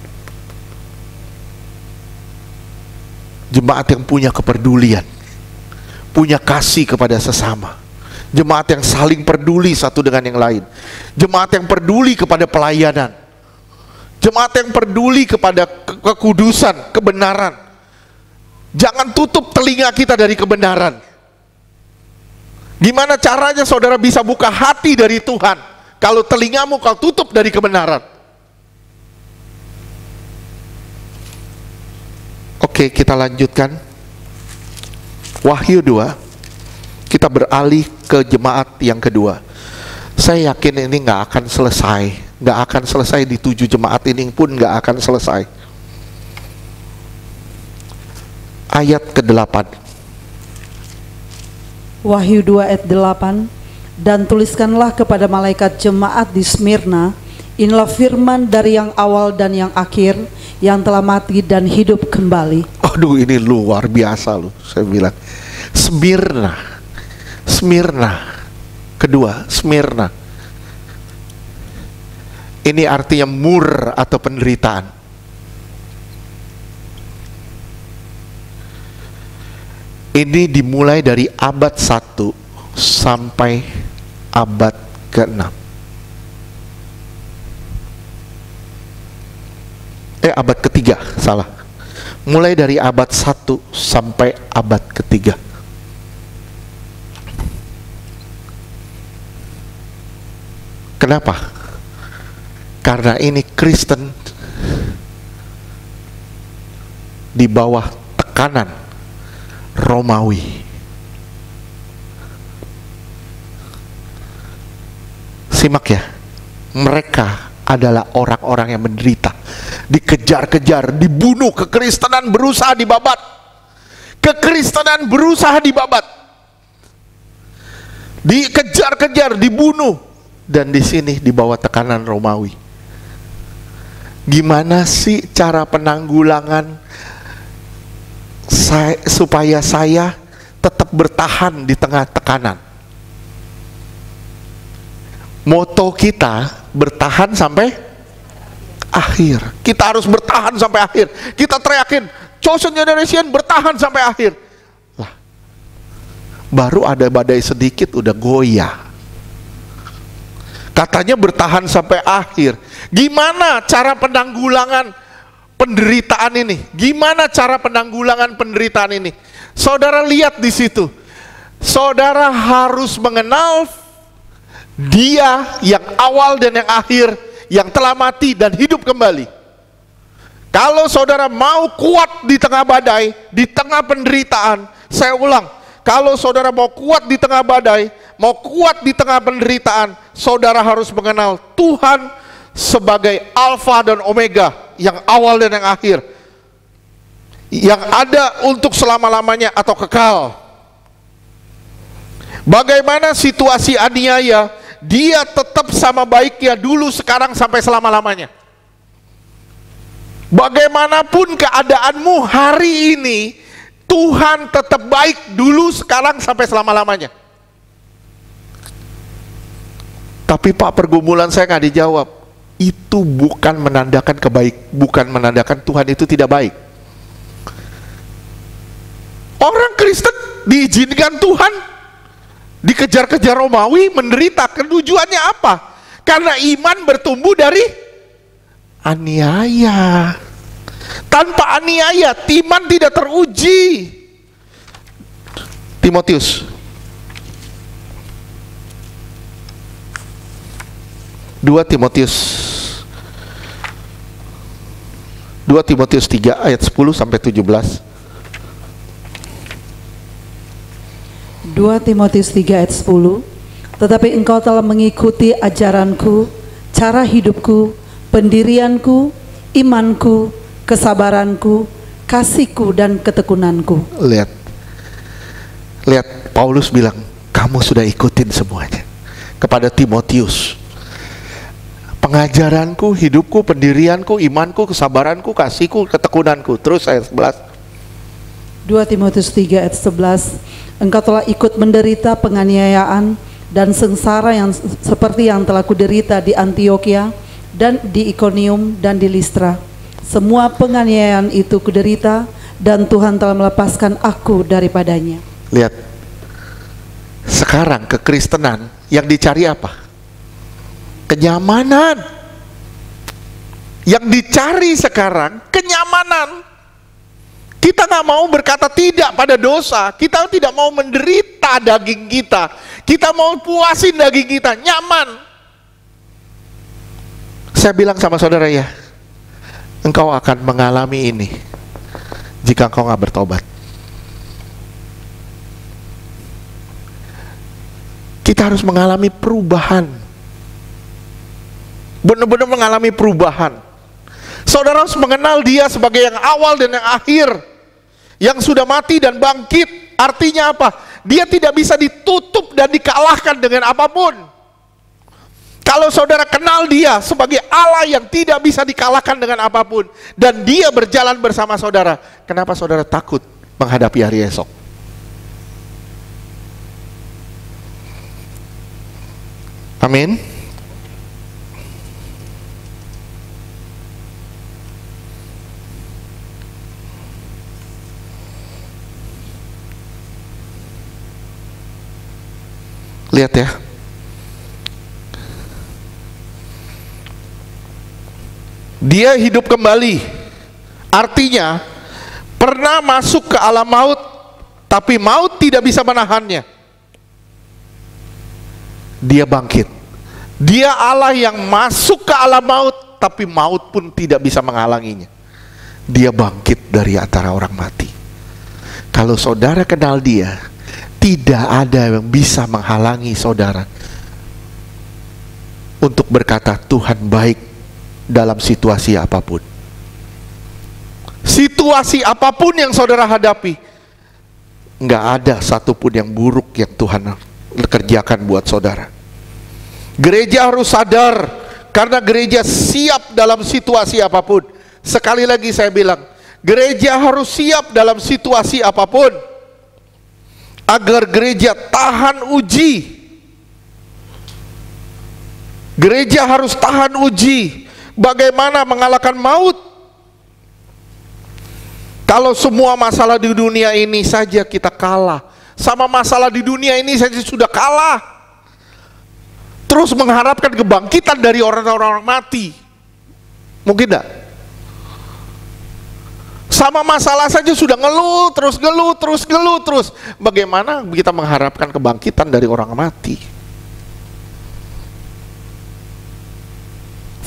Jemaat yang punya kepedulian, punya kasih kepada sesama. Jemaat yang saling peduli satu dengan yang lain. Jemaat yang peduli kepada pelayanan. Jemaat yang peduli kepada kekudusan, kebenaran. Jangan tutup telinga kita dari kebenaran. Gimana caranya saudara bisa buka hati dari Tuhan kalau telingamu kau tutup dari kebenaran? Oke, kita lanjutkan. Wahyu 2. Kita beralih ke jemaat yang kedua. Saya yakin ini nggak akan selesai. Nggak akan selesai di 7 jemaat ini pun nggak akan selesai. Ayat ke-8. Wahyu 2 ayat 8. Dan tuliskanlah kepada malaikat jemaat di Smyrna, inilah firman dari yang awal dan yang akhir, yang telah mati dan hidup kembali. Aduh, ini luar biasa loh, saya bilang. Smyrna. Kedua, Smyrna. Ini artinya mur atau penderitaan. Ini dimulai dari abad 1 sampai abad ke-6. Abad ketiga, salah. Mulai dari abad 1 sampai abad ketiga. Kenapa? Karena ini Kristen di bawah tekanan Romawi. Simak ya, mereka adalah orang-orang yang menderita, dikejar-kejar, dibunuh, kekristenan berusaha dibabat. Kekristenan berusaha dibabat. Dikejar-kejar, dibunuh, dan di sini di bawah tekanan Romawi. Gimana sih cara penanggulangan supaya saya tetap bertahan di tengah tekanan? Moto kita bertahan sampai akhir. Kita harus bertahan sampai akhir. Kita teriakin, chosen generation bertahan sampai akhir. Lah, baru ada badai sedikit udah goyah. Katanya bertahan sampai akhir. Gimana cara penanggulangan penderitaan ini? Gimana cara penanggulangan penderitaan ini? Saudara lihat di situ. Saudara harus mengenal Dia yang awal dan yang akhir, yang telah mati dan hidup kembali. Kalau saudara mau kuat di tengah badai, di tengah penderitaan, saya ulang, kalau saudara mau kuat di tengah badai, mau kuat di tengah penderitaan, saudara harus mengenal Tuhan sebagai Alfa dan Omega, yang awal dan yang akhir, yang ada untuk selama-lamanya atau kekal. Bagaimana situasi aniaya, dia tetap sama baiknya dulu, sekarang, sampai selama-lamanya. Bagaimanapun keadaanmu hari ini, Tuhan tetap baik dulu, sekarang, sampai selama-lamanya. Tapi Pak, pergumulan saya nggak dijawab. Itu bukan menandakan bukan menandakan Tuhan itu tidak baik. Orang Kristen diizinkan Tuhan dikejar-kejar Romawi, menderita. Tujuannya apa? Karena iman bertumbuh dari aniaya. Tanpa aniaya, iman tidak teruji. Timotius 2 Timotius 3 ayat 10 sampai 17. 2 Timotius 3 ayat 10. Tetapi engkau telah mengikuti ajaranku, cara hidupku, pendirianku, imanku, kesabaranku, kasihku, dan ketekunanku. Lihat Paulus bilang, kamu sudah ikutin semuanya. Kepada Timotius, pengajaranku, hidupku, pendirianku, imanku, kesabaranku, kasihku, ketekunanku. Terus ayat 11. 2 Timotius 3 ayat 11. Engkau telah ikut menderita penganiayaan dan sengsara yang seperti yang telah kuderita di Antioquia dan di Iconium dan di Listra. Semua penganiayaan itu kuderita, dan Tuhan telah melepaskan aku daripadanya. Lihat, sekarang kekristenan yang dicari apa? Kenyamanan. Yang dicari sekarang kenyamanan. Kita nggak mau berkata tidak pada dosa. Kita tidak mau menderita daging kita. Kita mau puasin daging kita, nyaman. Saya bilang sama saudara ya, engkau akan mengalami ini jika engkau nggak bertobat. Kita harus mengalami perubahan. Benar-benar mengalami perubahan. Saudara harus mengenal Dia sebagai yang awal dan yang akhir, yang sudah mati dan bangkit. Artinya apa? Dia tidak bisa ditutup dan dikalahkan dengan apapun. Kalau saudara kenal Dia sebagai Allah yang tidak bisa dikalahkan dengan apapun, dan Dia berjalan bersama saudara, kenapa saudara takut menghadapi hari esok? Amin. Lihat ya. Dia hidup kembali. Artinya pernah masuk ke alam maut, tapi maut tidak bisa menahannya. Dia bangkit. Dia Allah yang masuk ke alam maut, tapi maut pun tidak bisa menghalanginya. Dia bangkit dari antara orang mati. Kalau saudara kenal dia, tidak ada yang bisa menghalangi saudara untuk berkata Tuhan baik dalam situasi apapun. Situasi apapun yang saudara hadapi, nggak ada satupun yang buruk yang Tuhan kerjakan buat saudara. Gereja harus sadar, karena gereja siap dalam situasi apapun. Sekali lagi saya bilang, gereja harus siap dalam situasi apapun, agar gereja tahan uji. Gereja harus tahan uji. Bagaimana mengalahkan maut? Kalau semua masalah di dunia ini saja kita kalah, sama masalah di dunia ini saja sudah kalah, terus mengharapkan kebangkitan dari orang-orang mati, mungkin tidak? Sama masalah saja sudah ngeluh terus. Bagaimana kita mengharapkan kebangkitan dari orang mati?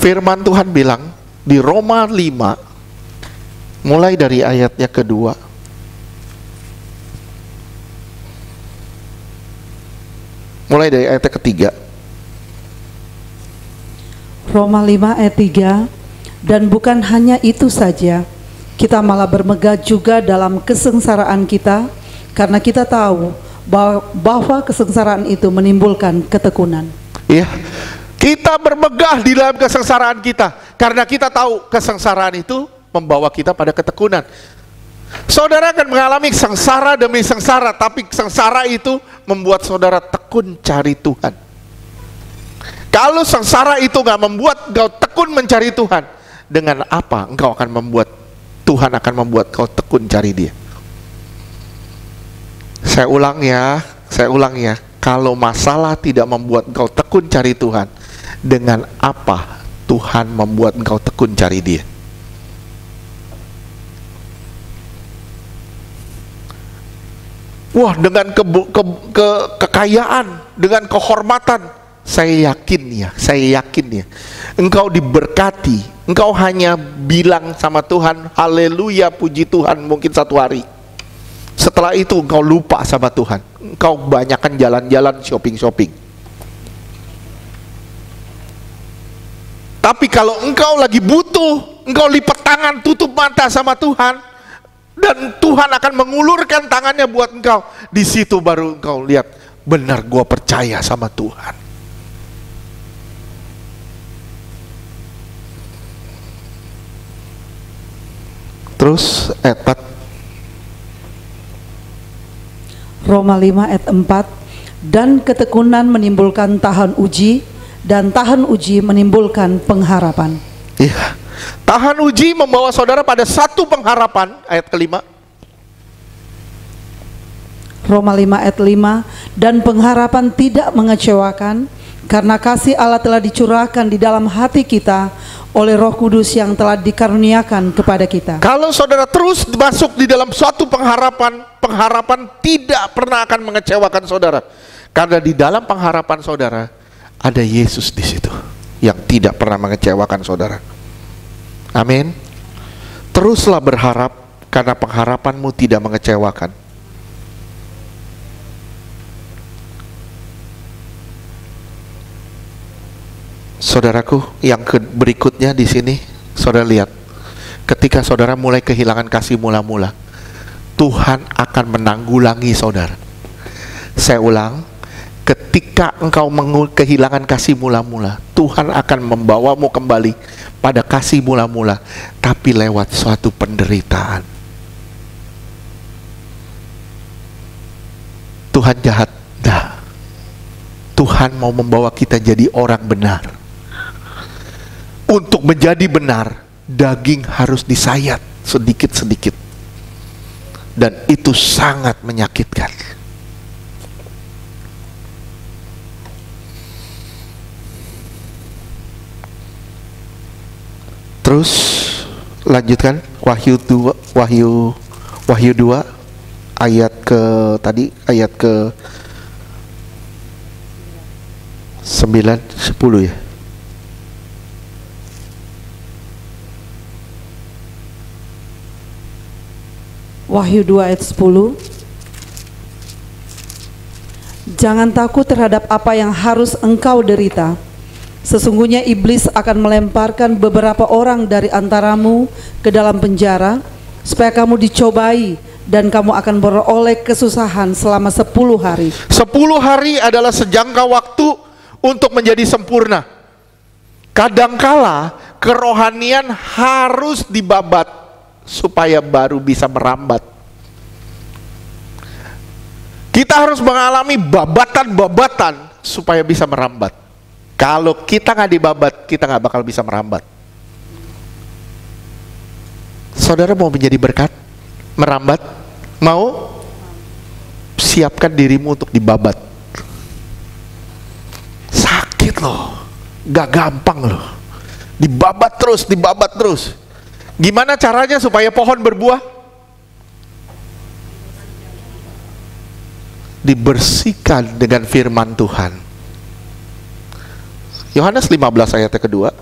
Firman Tuhan bilang di Roma 5, mulai dari ayatnya kedua. Mulai dari ayat ketiga. Roma 5 ayat 3, dan bukan hanya itu saja, kita malah bermegah juga dalam kesengsaraan kita, karena kita tahu bahwa kesengsaraan itu menimbulkan ketekunan. Iya, kita bermegah di dalam kesengsaraan kita, karena kita tahu kesengsaraan itu membawa kita pada ketekunan. Saudara akan mengalami sengsara demi sengsara, tapi sengsara itu membuat saudara tekun cari Tuhan. Kalau sengsara itu gak membuat engkau tekun mencari Tuhan, dengan apa engkau akan membuat Tuhan akan membuat kau tekun cari Dia? Saya ulang ya, kalau masalah tidak membuat engkau tekun cari Tuhan, dengan apa Tuhan membuat engkau tekun cari Dia? Wah, dengan kekayaan, dengan kehormatan, saya yakin ya, engkau diberkati. Engkau hanya bilang sama Tuhan, haleluya, puji Tuhan, mungkin satu hari. Setelah itu engkau lupa sama Tuhan. Engkau banyakkan jalan-jalan, shopping. Tapi kalau engkau lagi butuh, engkau lipat tangan, tutup mata sama Tuhan, dan Tuhan akan mengulurkan tangannya buat engkau. Di situ baru engkau lihat, benar gua percaya sama Tuhan. Terus ayat 4. Roma 5 ayat 4, dan ketekunan menimbulkan tahan uji, dan tahan uji menimbulkan pengharapan. Iya. Tahan uji membawa saudara pada satu pengharapan, ayat kelima. Roma 5 ayat 5, dan pengharapan tidak mengecewakan, karena kasih Allah telah dicurahkan di dalam hati kita oleh Roh Kudus yang telah dikaruniakan kepada kita. Kalau saudara terus masuk di dalam suatu pengharapan, pengharapan tidak pernah akan mengecewakan saudara, karena di dalam pengharapan saudara ada Yesus di situ yang tidak pernah mengecewakan saudara. Amin. Teruslah berharap, karena pengharapanmu tidak mengecewakan. Saudaraku, yang berikutnya di sini, saudara lihat, ketika saudara mulai kehilangan kasih mula-mula, Tuhan akan menanggulangi saudara. Saya ulang, ketika engkau kehilangan kasih mula-mula, Tuhan akan membawamu kembali pada kasih mula-mula, tapi lewat suatu penderitaan. Tuhan jahat? Dah. Tuhan mau membawa kita jadi orang benar. Untuk menjadi benar, daging harus disayat sedikit-sedikit. Dan itu sangat menyakitkan. Terus lanjutkan Wahyu 2 ayat ke 9 10 ya. Wahyu 2 ayat 10. Jangan takut terhadap apa yang harus engkau derita. Sesungguhnya iblis akan melemparkan beberapa orang dari antaramu ke dalam penjara, supaya kamu dicobai dan kamu akan beroleh kesusahan selama 10 hari. 10 hari adalah sejangka waktu untuk menjadi sempurna. Kadangkala kerohanian harus dibabat supaya baru bisa merambat. Kita harus mengalami babatan-babatan supaya bisa merambat. Kalau kita nggak dibabat, kita nggak bakal bisa merambat. Saudara mau menjadi berkat? Merambat? Mau? Siapkan dirimu untuk dibabat. Sakit loh, gak gampang loh. Dibabat terus. Gimana caranya supaya pohon berbuah? Dibersihkan dengan firman Tuhan. Yohanes 15 ayat kedua.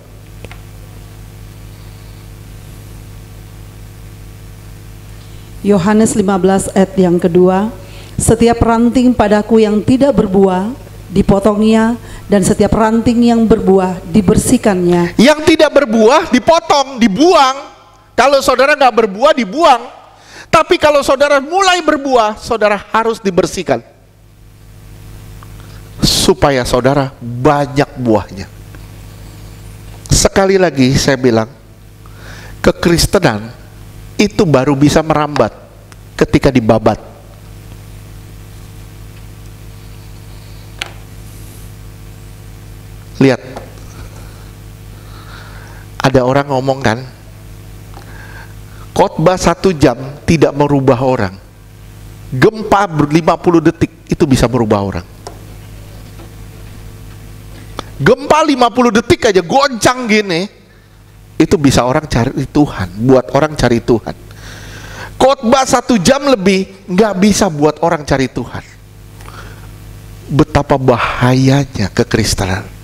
Yohanes 15 ayat yang kedua. Setiap ranting padaku yang tidak berbuah dipotongnya, dan setiap ranting yang berbuah dibersihkannya. Yang tidak berbuah dipotong, dibuang. Kalau saudara nggak berbuah dibuang. Tapi kalau saudara mulai berbuah, saudara harus dibersihkan supaya saudara banyak buahnya. Sekali lagi saya bilang, kekristenan itu baru bisa merambat ketika dibabat. Lihat, ada orang ngomong kan, khotbah 1 jam tidak merubah orang, gempa 50 detik itu bisa merubah orang. Gempa 50 detik aja goncang gini, itu bisa orang cari Tuhan, buat orang cari Tuhan. Khotbah 1 jam lebih nggak bisa buat orang cari Tuhan. Betapa bahayanya kekristenan.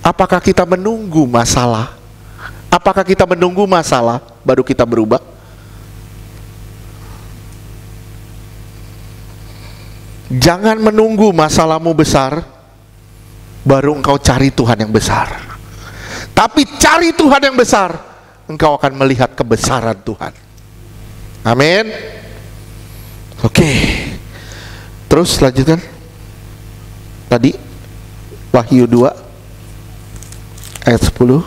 Apakah kita menunggu masalah? Apakah kita menunggu masalah baru kita berubah? Jangan menunggu masalahmu besar baru engkau cari Tuhan yang besar. Tapi cari Tuhan yang besar, engkau akan melihat kebesaran Tuhan. Amin. Oke. Terus lanjutkan. Tadi Wahyu 2 ayat 10.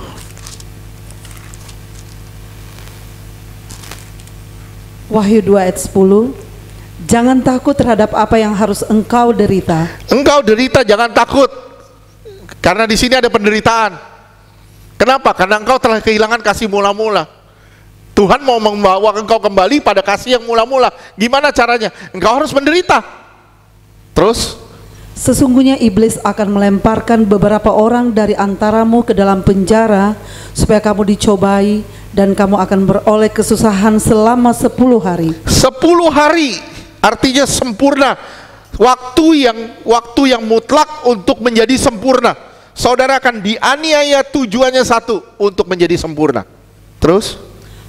Wahyu 2 ayat 10. Jangan takut terhadap apa yang harus engkau derita. Engkau derita, jangan takut. Karena di sini ada penderitaan. Kenapa? Karena engkau telah kehilangan kasih mula-mula. Tuhan mau membawa engkau kembali pada kasih yang mula-mula. Gimana caranya? Engkau harus menderita. Terus? Sesungguhnya iblis akan melemparkan beberapa orang dari antaramu ke dalam penjara, supaya kamu dicobai dan kamu akan beroleh kesusahan selama 10 hari. 10 hari artinya sempurna. Waktu yang mutlak untuk menjadi sempurna. Saudara akan dianiaya, tujuannya satu, untuk menjadi sempurna. Terus?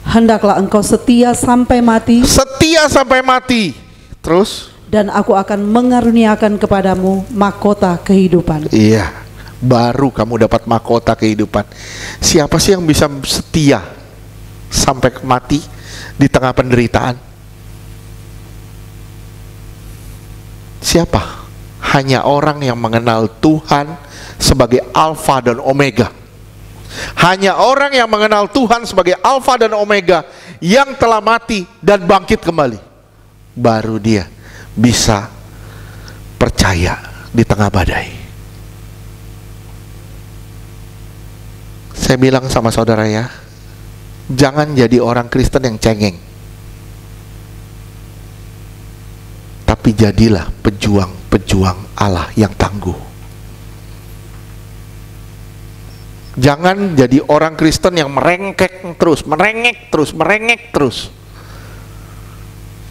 Hendaklah engkau setia sampai mati. Setia sampai mati. Terus? Dan aku akan mengaruniakan kepadamu mahkota kehidupan. Iya, baru kamu dapat mahkota kehidupan. Siapa sih yang bisa setia sampai mati di tengah penderitaan? Siapa? Hanya orang yang mengenal Tuhan sebagai Alfa dan Omega. Hanya orang yang mengenal Tuhan sebagai Alfa dan Omega, yang telah mati dan bangkit kembali, baru dia bisa percaya di tengah badai. Saya bilang sama saudara ya, jangan jadi orang Kristen yang cengeng, tapi jadilah pejuang-pejuang Allah yang tangguh. Jangan jadi orang Kristen yang merengek terus.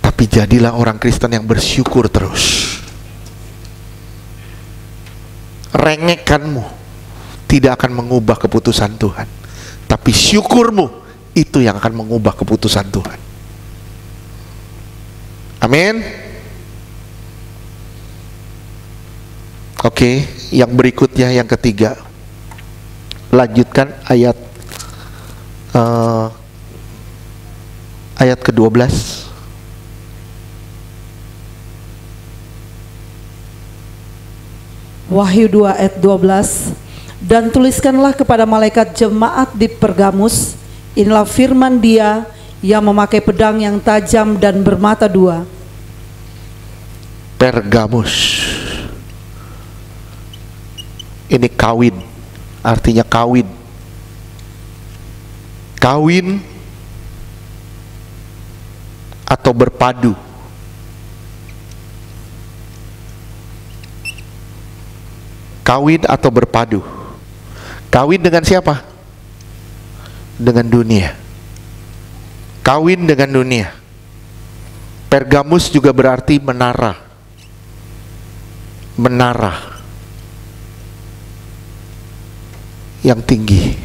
Tapi jadilah orang Kristen yang bersyukur terus. Rengekanmu tidak akan mengubah keputusan Tuhan, tapi syukurmu itu yang akan mengubah keputusan Tuhan. Amin. Oke, yang berikutnya, yang ketiga. Lanjutkan ayat ke-12. Wahyu 2 ayat 12. Dan tuliskanlah kepada malaikat jemaat di Pergamus, inilah firman Dia yang memakai pedang yang tajam dan bermata dua. Pergamus. Ini kawin, artinya kawin. Kawin atau berpadu. Kawin atau berpadu. Kawin dengan siapa? Dengan dunia. Kawin dengan dunia. Pergamus juga berarti menara. Menara yang tinggi.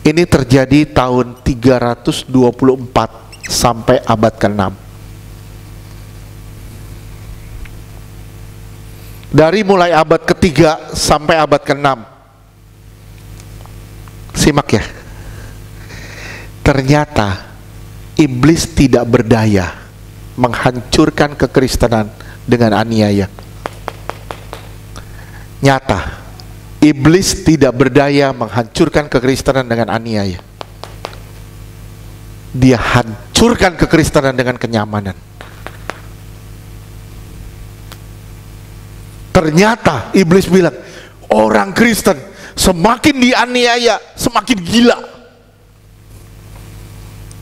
Ini terjadi tahun 324 sampai abad ke-6. Dari mulai abad ke-3 sampai abad ke-6. Simak ya. Ternyata iblis tidak berdaya menghancurkan kekristenan dengan aniaya. Nyata, iblis tidak berdaya menghancurkan kekristenan dengan aniaya. Dia hancurkan kekristenan dengan kenyamanan. Ternyata iblis bilang, orang Kristen semakin dianiaya, semakin gila.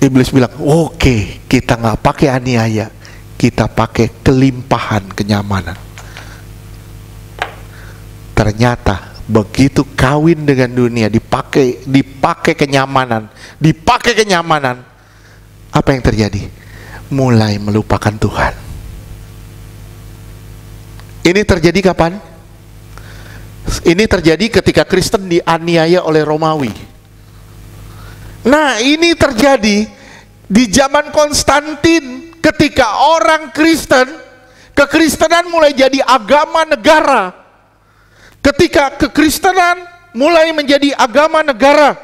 Iblis bilang, oke, kita nggak pakai aniaya, kita pakai kelimpahan kenyamanan. Ternyata begitu kawin dengan dunia, dipakai kenyamanan, apa yang terjadi? Mulai melupakan Tuhan. Ini terjadi kapan? Ini terjadi ketika Kristen dianiaya oleh Romawi. Nah, ini terjadi di zaman Konstantin, ketika orang Kristen, kekristenan mulai jadi agama negara. Ketika kekristenan mulai menjadi agama negara,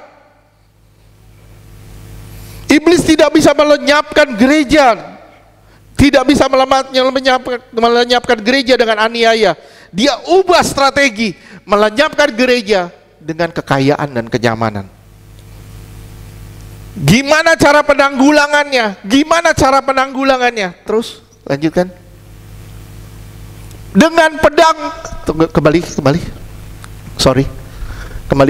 iblis tidak bisa melenyapkan gereja, tidak bisa melenyapkan gereja dengan aniaya. Dia ubah strategi, melenyapkan gereja dengan kekayaan dan kenyamanan. Gimana cara penanggulangannya? Terus lanjutkan. Dengan pedang, kembali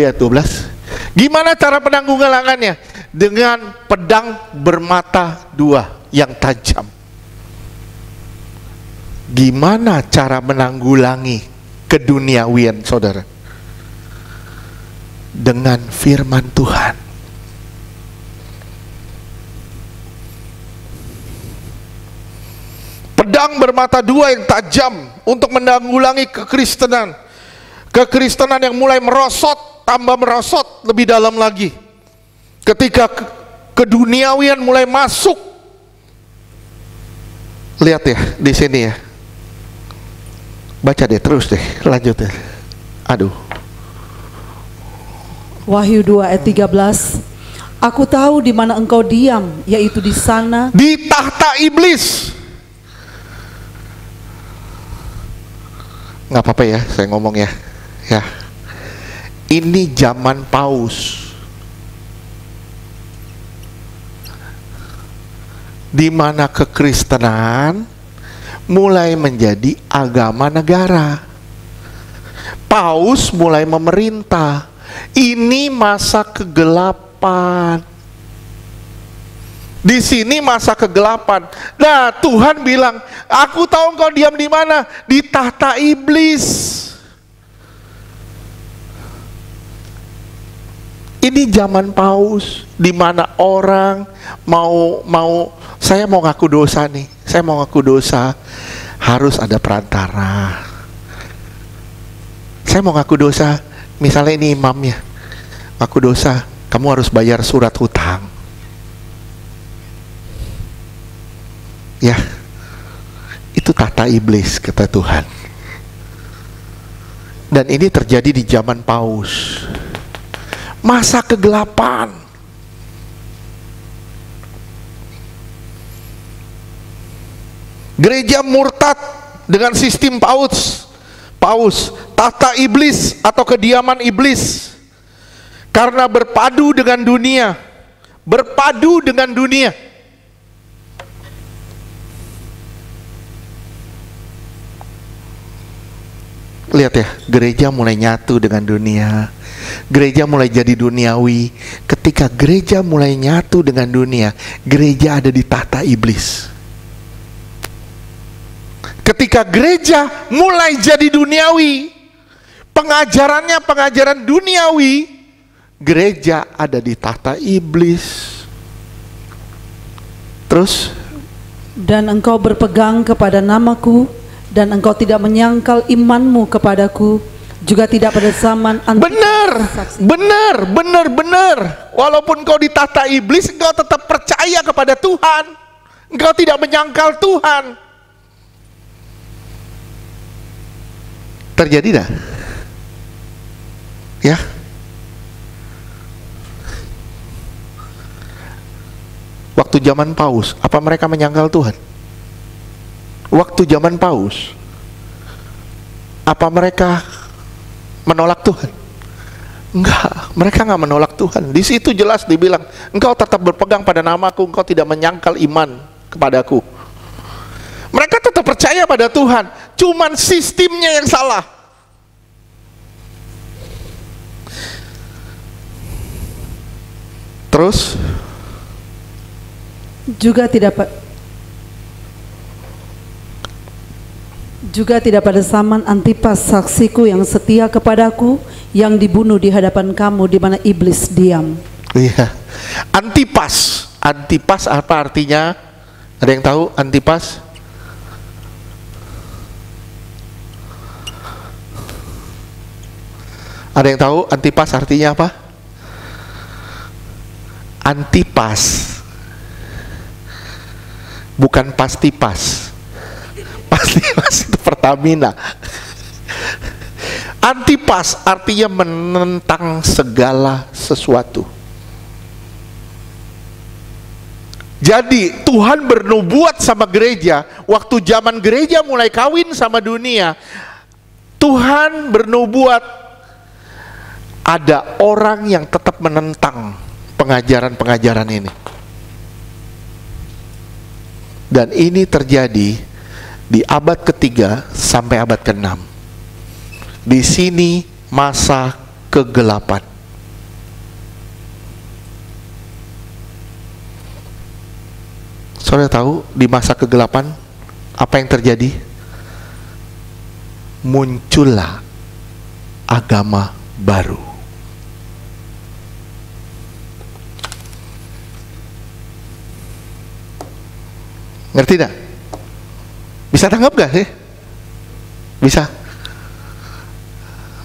ayat 12. Gimana cara penanggulangannya? Dengan pedang bermata dua yang tajam. Gimana cara menanggulangi keduniawian, saudara? Dengan firman Tuhan. Pedang bermata dua yang tajam untuk menanggulangi kekristenan. Kekristenan yang mulai merosot, tambah merosot lebih dalam lagi. Ketika keduniawian mulai masuk. Lihat ya di sini ya. Baca deh terus deh, lanjut deh. Aduh. Wahyu 2 ayat 13. Aku tahu di mana engkau diam, yaitu di sana, di tahta iblis. Nggak apa-apa ya, saya ngomong ya. Ya. Ini zaman Paus. Di mana kekristenan mulai menjadi agama negara. Paus mulai memerintah. Ini masa kegelapan. Di sini masa kegelapan. Nah, Tuhan bilang, aku tahu engkau diam di mana? Di tahta iblis. Ini zaman Paus, di mana orang saya mau ngaku dosa nih, saya mau ngaku dosa, harus ada perantara. Saya mau ngaku dosa, misalnya ini imamnya, ngaku dosa, kamu harus bayar surat hutang. Ya, itu tahta iblis, kata Tuhan. Dan ini terjadi di zaman Paus. Masa kegelapan. Gereja murtad dengan sistem Paus, tahta iblis atau kediaman iblis. Karena berpadu dengan dunia. Lihat ya, gereja mulai nyatu dengan dunia. Gereja mulai jadi duniawi. Ketika gereja mulai nyatu dengan dunia, gereja ada di tahta iblis. Ketika gereja mulai jadi duniawi, pengajarannya pengajaran duniawi, gereja ada di tahta iblis. Terus, dan engkau berpegang kepada namaku, dan engkau tidak menyangkal imanmu kepadaku, juga tidak pada zaman benar. Walaupun engkau di tahta iblis, engkau tetap percaya kepada Tuhan. Engkau tidak menyangkal Tuhan. Terjadi dah? Ya. Waktu zaman Paus, apa mereka menyangkal Tuhan? Waktu zaman Paus, apa mereka menolak Tuhan? Enggak, mereka enggak menolak Tuhan. Di situ jelas dibilang, engkau tetap berpegang pada namaku, engkau tidak menyangkal iman kepadaku. Mereka tetap percaya pada Tuhan, cuman sistemnya yang salah. Terus juga tidak pada zaman Antipas saksiku yang setia kepadaku, yang dibunuh di hadapan kamu, di mana iblis diam. Iya. Antipas apa artinya? Ada yang tahu Antipas? Ada yang tahu Antipas artinya apa? Antipas, bukan pasti pas. Pasti itu Pertamina. Antipas artinya menentang segala sesuatu. Jadi Tuhan bernubuat sama gereja. Waktu zaman gereja mulai kawin sama dunia, Tuhan bernubuat ada orang yang tetap menentang pengajaran-pengajaran ini. Dan ini terjadi di abad ketiga sampai abad ke-6. Di sini masa kegelapan. Saudara tahu di masa kegelapan apa yang terjadi? Muncullah agama baru. Ngerti tidak? Bisa tanggap gak sih? Bisa.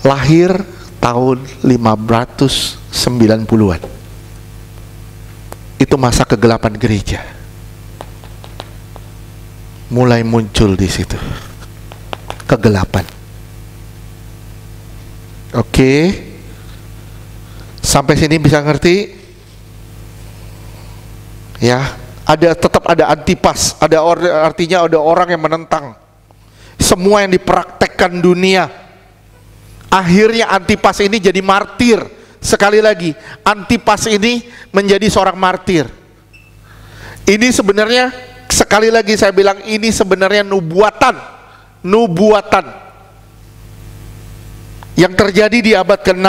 Lahir tahun 590-an. Itu masa kegelapan gereja. Mulai muncul di situ kegelapan. Oke. Sampai sini bisa ngerti? Ya. Tetap ada Antipas, artinya ada orang yang menentang semua yang dipraktekkan dunia. Akhirnya Antipas ini jadi martir. Sekali lagi, Antipas ini menjadi seorang martir. Ini sebenarnya Sekali lagi saya bilang, ini sebenarnya nubuatan yang terjadi di abad ke-6.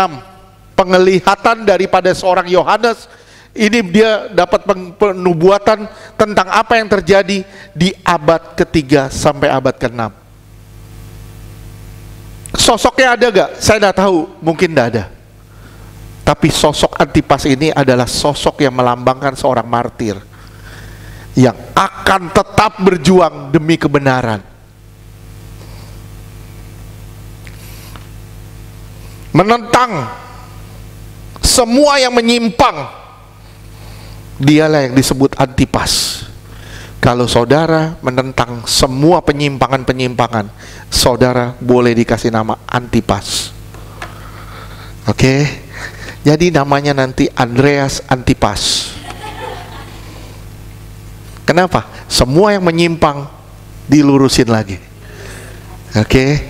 Penglihatan daripada seorang Yohanes, ini dia dapat penubuatan tentang apa yang terjadi di abad ke-3 sampai abad ke-6. Sosoknya ada gak? Saya tidak tahu, mungkin tidak ada. Tapi sosok Antipas ini adalah sosok yang melambangkan seorang martir yang akan tetap berjuang demi kebenaran. Menentang semua yang menyimpang. Dialah yang disebut Antipas. Kalau saudara menentang semua penyimpangan-penyimpangan, saudara boleh dikasih nama Antipas. Oke? Jadi namanya nanti Andreas Antipas. Kenapa? Semua yang menyimpang dilurusin lagi. Oke?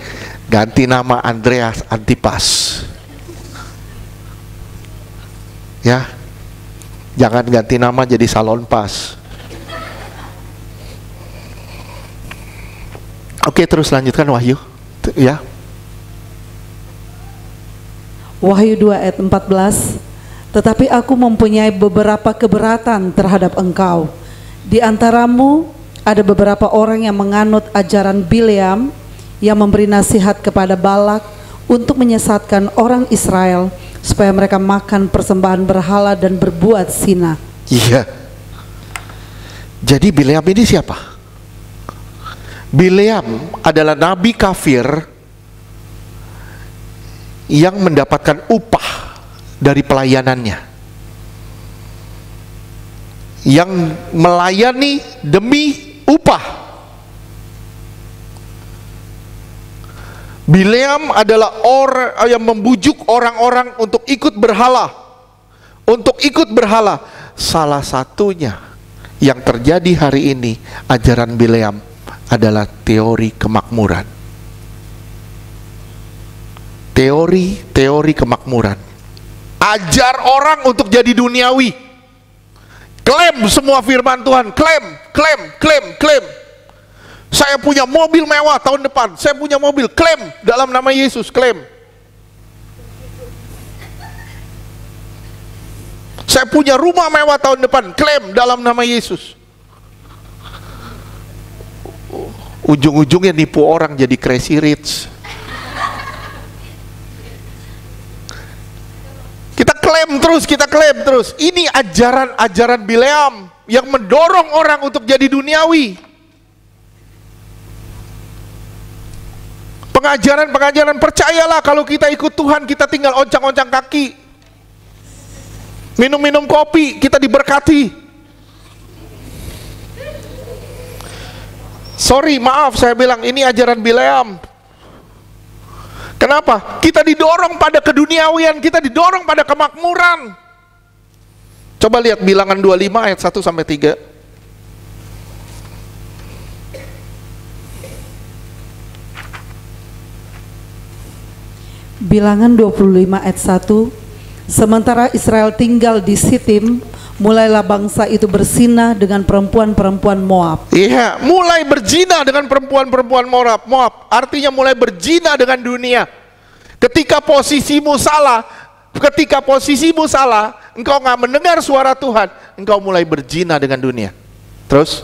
Ganti nama Andreas Antipas. Ya. Jangan ganti nama jadi Salonpas. Oke, terus lanjutkan Wahyu. Ya. Wahyu 2 ayat 14. Tetapi aku mempunyai beberapa keberatan terhadap engkau. Di antaramu ada beberapa orang yang menganut ajaran Bileam, yang memberi nasihat kepada Balak untuk menyesatkan orang Israel supaya mereka makan persembahan berhala dan berbuat zina. Iya. Jadi Bileam ini siapa? Bileam adalah nabi kafir yang mendapatkan upah dari pelayanannya, yang melayani demi upah. Bileam adalah orang yang membujuk orang-orang untuk ikut berhala. Salah satunya yang terjadi hari ini, ajaran Bileam adalah teori kemakmuran. Teori kemakmuran. Ajar orang untuk jadi duniawi. Klaim semua firman Tuhan, klaim. Saya punya mobil mewah tahun depan, saya punya mobil, klaim dalam nama Yesus, klaim. Saya punya rumah mewah tahun depan, klaim dalam nama Yesus. Ujung-ujungnya nipu orang jadi crazy rich. Kita klaim terus. Ini ajaran Bileam yang mendorong orang untuk jadi duniawi. Pengajaran, percayalah kalau kita ikut Tuhan, kita tinggal oncang-oncang kaki, minum-minum kopi, kita diberkati. Sorry, maaf saya bilang, ini ajaran Bileam. Kenapa? Kita didorong pada keduniawian, kita didorong pada kemakmuran. Coba lihat Bilangan 25 ayat 1 sampai 3. Bilangan 25 ayat 1. Sementara Israel tinggal di Sitim, mulailah bangsa itu berzina dengan perempuan-perempuan Moab. Iya, mulai berzina dengan perempuan-perempuan Moab. Artinya mulai berzina dengan dunia. Ketika posisimu salah, engkau nggak mendengar suara Tuhan, engkau mulai berzina dengan dunia. Terus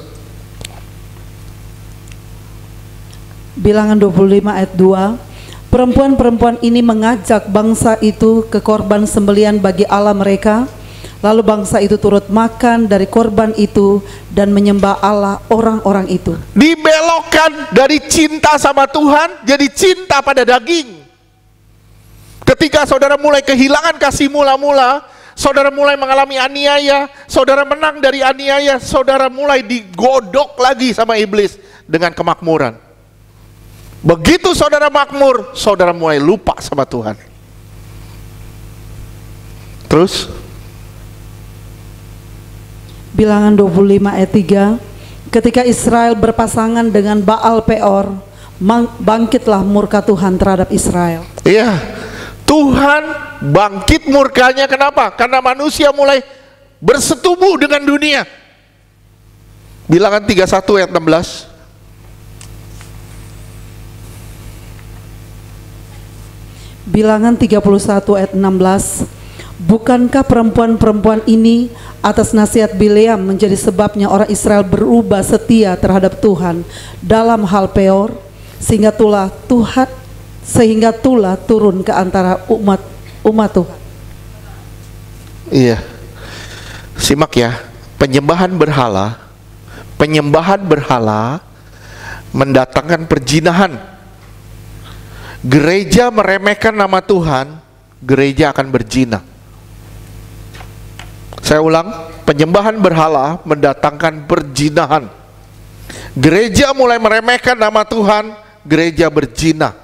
Bilangan 25 ayat 2. Perempuan-perempuan ini mengajak bangsa itu ke korban sembelian bagi Allah mereka. Lalu bangsa itu turut makan dari korban itu dan menyembah Allah orang-orang itu. Dibelokkan dari cinta sama Tuhan jadi cinta pada daging. Ketika saudara mulai kehilangan kasih mula-mula, saudara mulai mengalami aniaya, saudara menang dari aniaya, saudara mulai digodok lagi sama iblis dengan kemakmuran. Begitu saudara makmur, saudara mulai lupa sama Tuhan. Terus Bilangan 25 ayat 3. Ketika Israel berpasangan dengan Baal Peor, bangkitlah murka Tuhan terhadap Israel. Iya, Tuhan bangkit murkanya. Kenapa? Karena manusia mulai bersetubuh dengan dunia. Bilangan 31 ayat 16. Bilangan 31 ayat 16. Bukankah perempuan-perempuan ini atas nasihat Bileam menjadi sebabnya orang Israel berubah setia terhadap Tuhan dalam hal Peor, sehingga tulah turun ke antara umat Tuhan. Iya. Simak ya, penyembahan berhala mendatangkan perjinahan. Gereja meremehkan nama Tuhan, gereja akan berzina. Saya ulang, penyembahan berhala mendatangkan perjinahan. Gereja mulai meremehkan nama Tuhan, gereja berzina.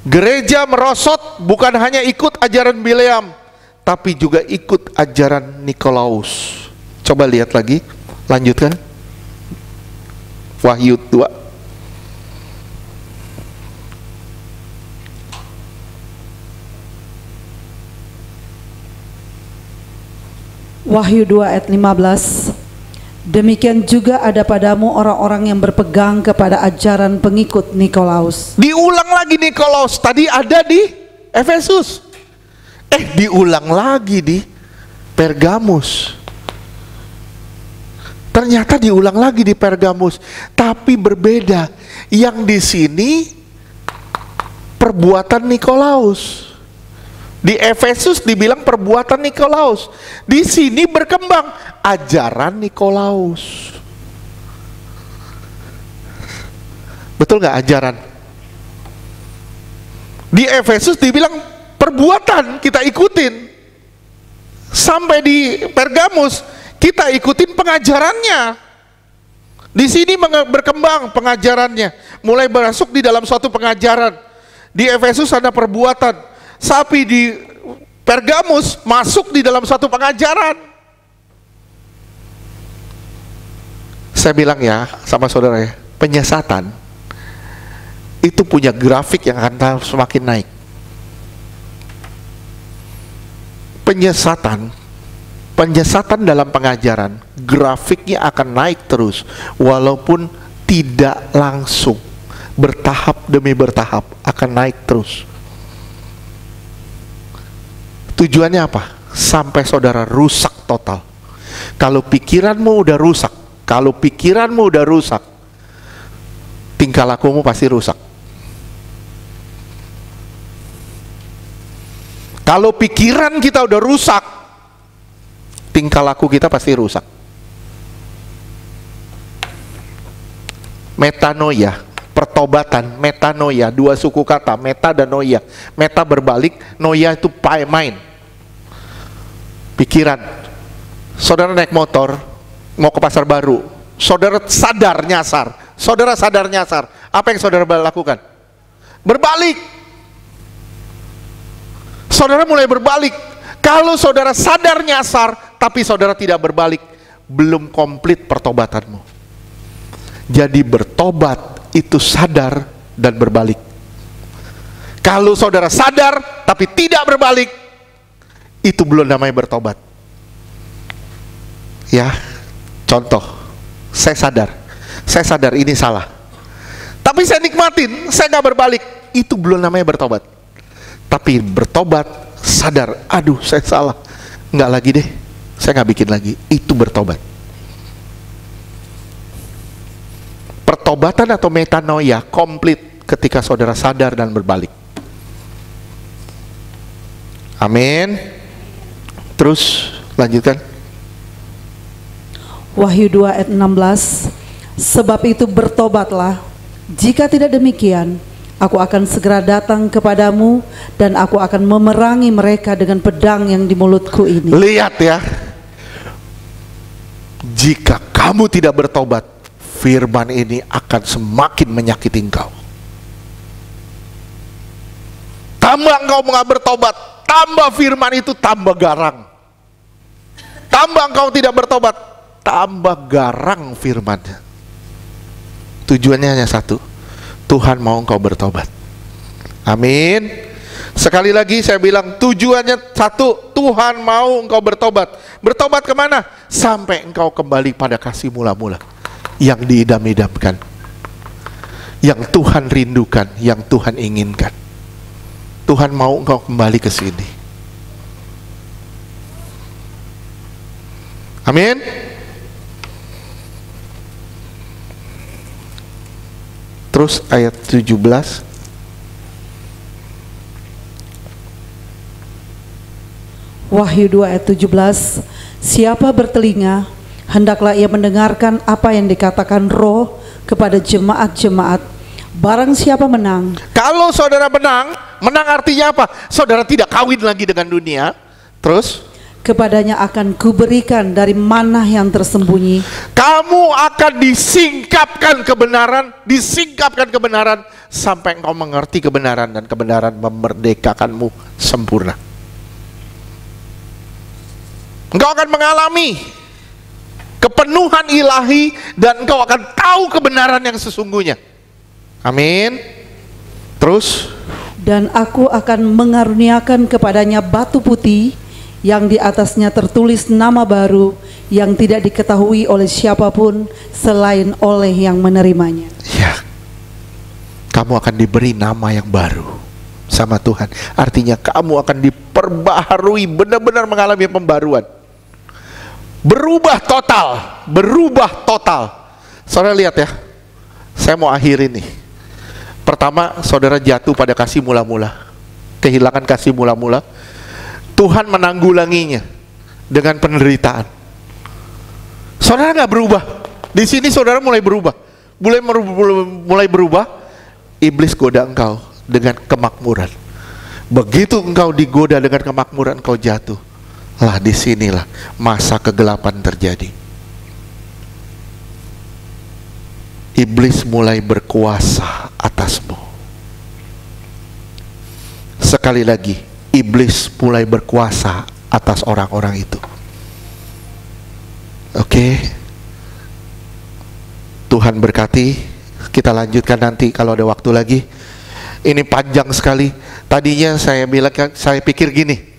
Gereja merosot, bukan hanya ikut ajaran Bileam, tapi juga ikut ajaran Nikolaus. Coba lihat lagi, lanjutkan. Wahyu 2. Wahyu 2 ayat 15. Demikian juga ada padamu orang-orang yang berpegang kepada ajaran pengikut Nikolaus. Diulang lagi Nikolaus, tadi ada di Efesus. Diulang lagi di Pergamus. Ternyata diulang lagi di Pergamus, tapi berbeda. Yang di sini perbuatan Nikolaus. Di Efesus dibilang perbuatan Nikolaus. Di sini berkembang ajaran Nikolaus. Betul nggak ajaran? Di Efesus dibilang perbuatan kita ikutin. Sampai di Pergamus kita ikutin pengajarannya. Di sini berkembang pengajarannya. Mulai masuk di dalam suatu pengajaran. Di Efesus ada perbuatan. Tapi di Pergamus masuk di dalam satu pengajaran. Saya bilang ya sama saudara ya, penyesatan itu punya grafik yang akan semakin naik. Penyesatan dalam pengajaran, grafiknya akan naik terus, walaupun tidak langsung, bertahap demi bertahap akan naik terus. Tujuannya apa? Sampai saudara rusak total. Kalau pikiranmu udah rusak, tingkah lakumu pasti rusak. Kalau pikiran kita udah rusak, tingkah laku kita pasti rusak. Metanoia, pertobatan, metanoia, dua suku kata, meta dan noia. Meta berbalik, noia itu main. Pikiran. Saudara naik motor, mau ke pasar baru, saudara sadar nyasar. Apa yang saudara lakukan? Berbalik. Saudara mulai berbalik. Kalau saudara sadar nyasar, tapi saudara tidak berbalik, belum komplit pertobatanmu. Jadi bertobat itu sadar dan berbalik. Kalau saudara sadar tapi tidak berbalik, itu belum namanya bertobat. Ya, contoh, saya sadar ini salah, tapi saya nikmatin, saya nggak berbalik, itu belum namanya bertobat. Tapi bertobat, sadar, aduh saya salah, nggak lagi deh, saya nggak bikin lagi, itu bertobat. Pertobatan atau metanoia komplit ketika saudara sadar dan berbalik. Amin. Terus lanjutkan. Wahyu 2 ayat 16. Sebab itu bertobatlah, jika tidak demikian aku akan segera datang kepadamu dan aku akan memerangi mereka dengan pedang yang di mulutku ini. Lihat ya, jika kamu tidak bertobat, firman ini akan semakin menyakiti engkau. Tambah engkau nggak bertobat, tambah firman itu tambah garang. Tambah engkau tidak bertobat, tambah garang firman-Nya. Tujuannya hanya satu, Tuhan mau engkau bertobat. Amin. Sekali lagi saya bilang, tujuannya satu, Tuhan mau engkau bertobat. Bertobat kemana? Sampai engkau kembali pada kasih mula-mula. yang diidam-idamkan, yang Tuhan rindukan, yang Tuhan inginkan. Tuhan mau engkau kembali ke sini. Amin. Terus ayat 17. Wahyu 2 ayat 17. Siapa bertelinga, hendaklah ia mendengarkan apa yang dikatakan Roh kepada jemaat-jemaat. Barang siapa menang. Kalau saudara menang, menang artinya apa? Saudara tidak kawin lagi dengan dunia. Terus? Kepadanya akan kuberikan dari manah yang tersembunyi. Kamu akan disingkapkan kebenaran sampai engkau mengerti kebenaran, dan kebenaran memerdekakanmu sempurna. Engkau akan mengalami kepenuhan ilahi dan engkau akan tahu kebenaran yang sesungguhnya. Amin. Terus? Dan aku akan mengaruniakan kepadanya batu putih yang di atasnya tertulis nama baru yang tidak diketahui oleh siapapun selain oleh yang menerimanya. Ya, kamu akan diberi nama yang baru sama Tuhan. Artinya kamu akan diperbaharui, benar-benar mengalami pembaruan. Berubah total. Saudara lihat ya, saya mau akhiri nih. Pertama, saudara jatuh pada kasih mula-mula, kehilangan kasih mula-mula. Tuhan menanggulanginya dengan penderitaan. Saudara nggak berubah. Di sini saudara mulai berubah. Mulai berubah. Iblis goda engkau dengan kemakmuran. Begitu engkau digoda dengan kemakmuran, engkau jatuh. Lah disinilah masa kegelapan terjadi. Iblis mulai berkuasa atasmu. Sekali lagi, iblis mulai berkuasa atas orang-orang itu. Oke. Tuhan berkati. Kita lanjutkan nanti kalau ada waktu lagi. Ini panjang sekali. Tadinya saya pikir gini.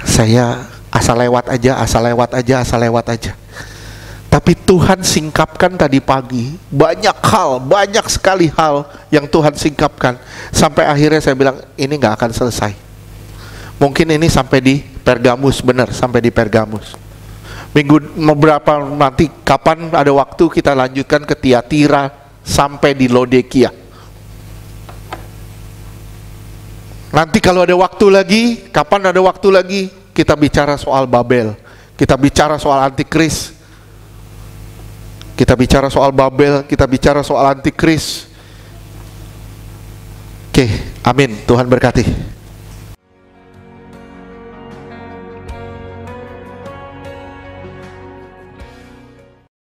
Saya asal lewat aja. Tapi Tuhan singkapkan tadi pagi. Banyak sekali hal yang Tuhan singkapkan. Sampai akhirnya saya bilang, ini gak akan selesai. Mungkin ini sampai di Pergamus, benar, sampai di Pergamus. Minggu beberapa nanti, kapan ada waktu kita lanjutkan ke Tiatira sampai di Laodikia. Nanti kalau ada waktu lagi, kapan ada waktu lagi, kita bicara soal Babel. Kita bicara soal Antikris. Kita bicara soal Babel, kita bicara soal Antikris. Oke, amin. Tuhan berkati.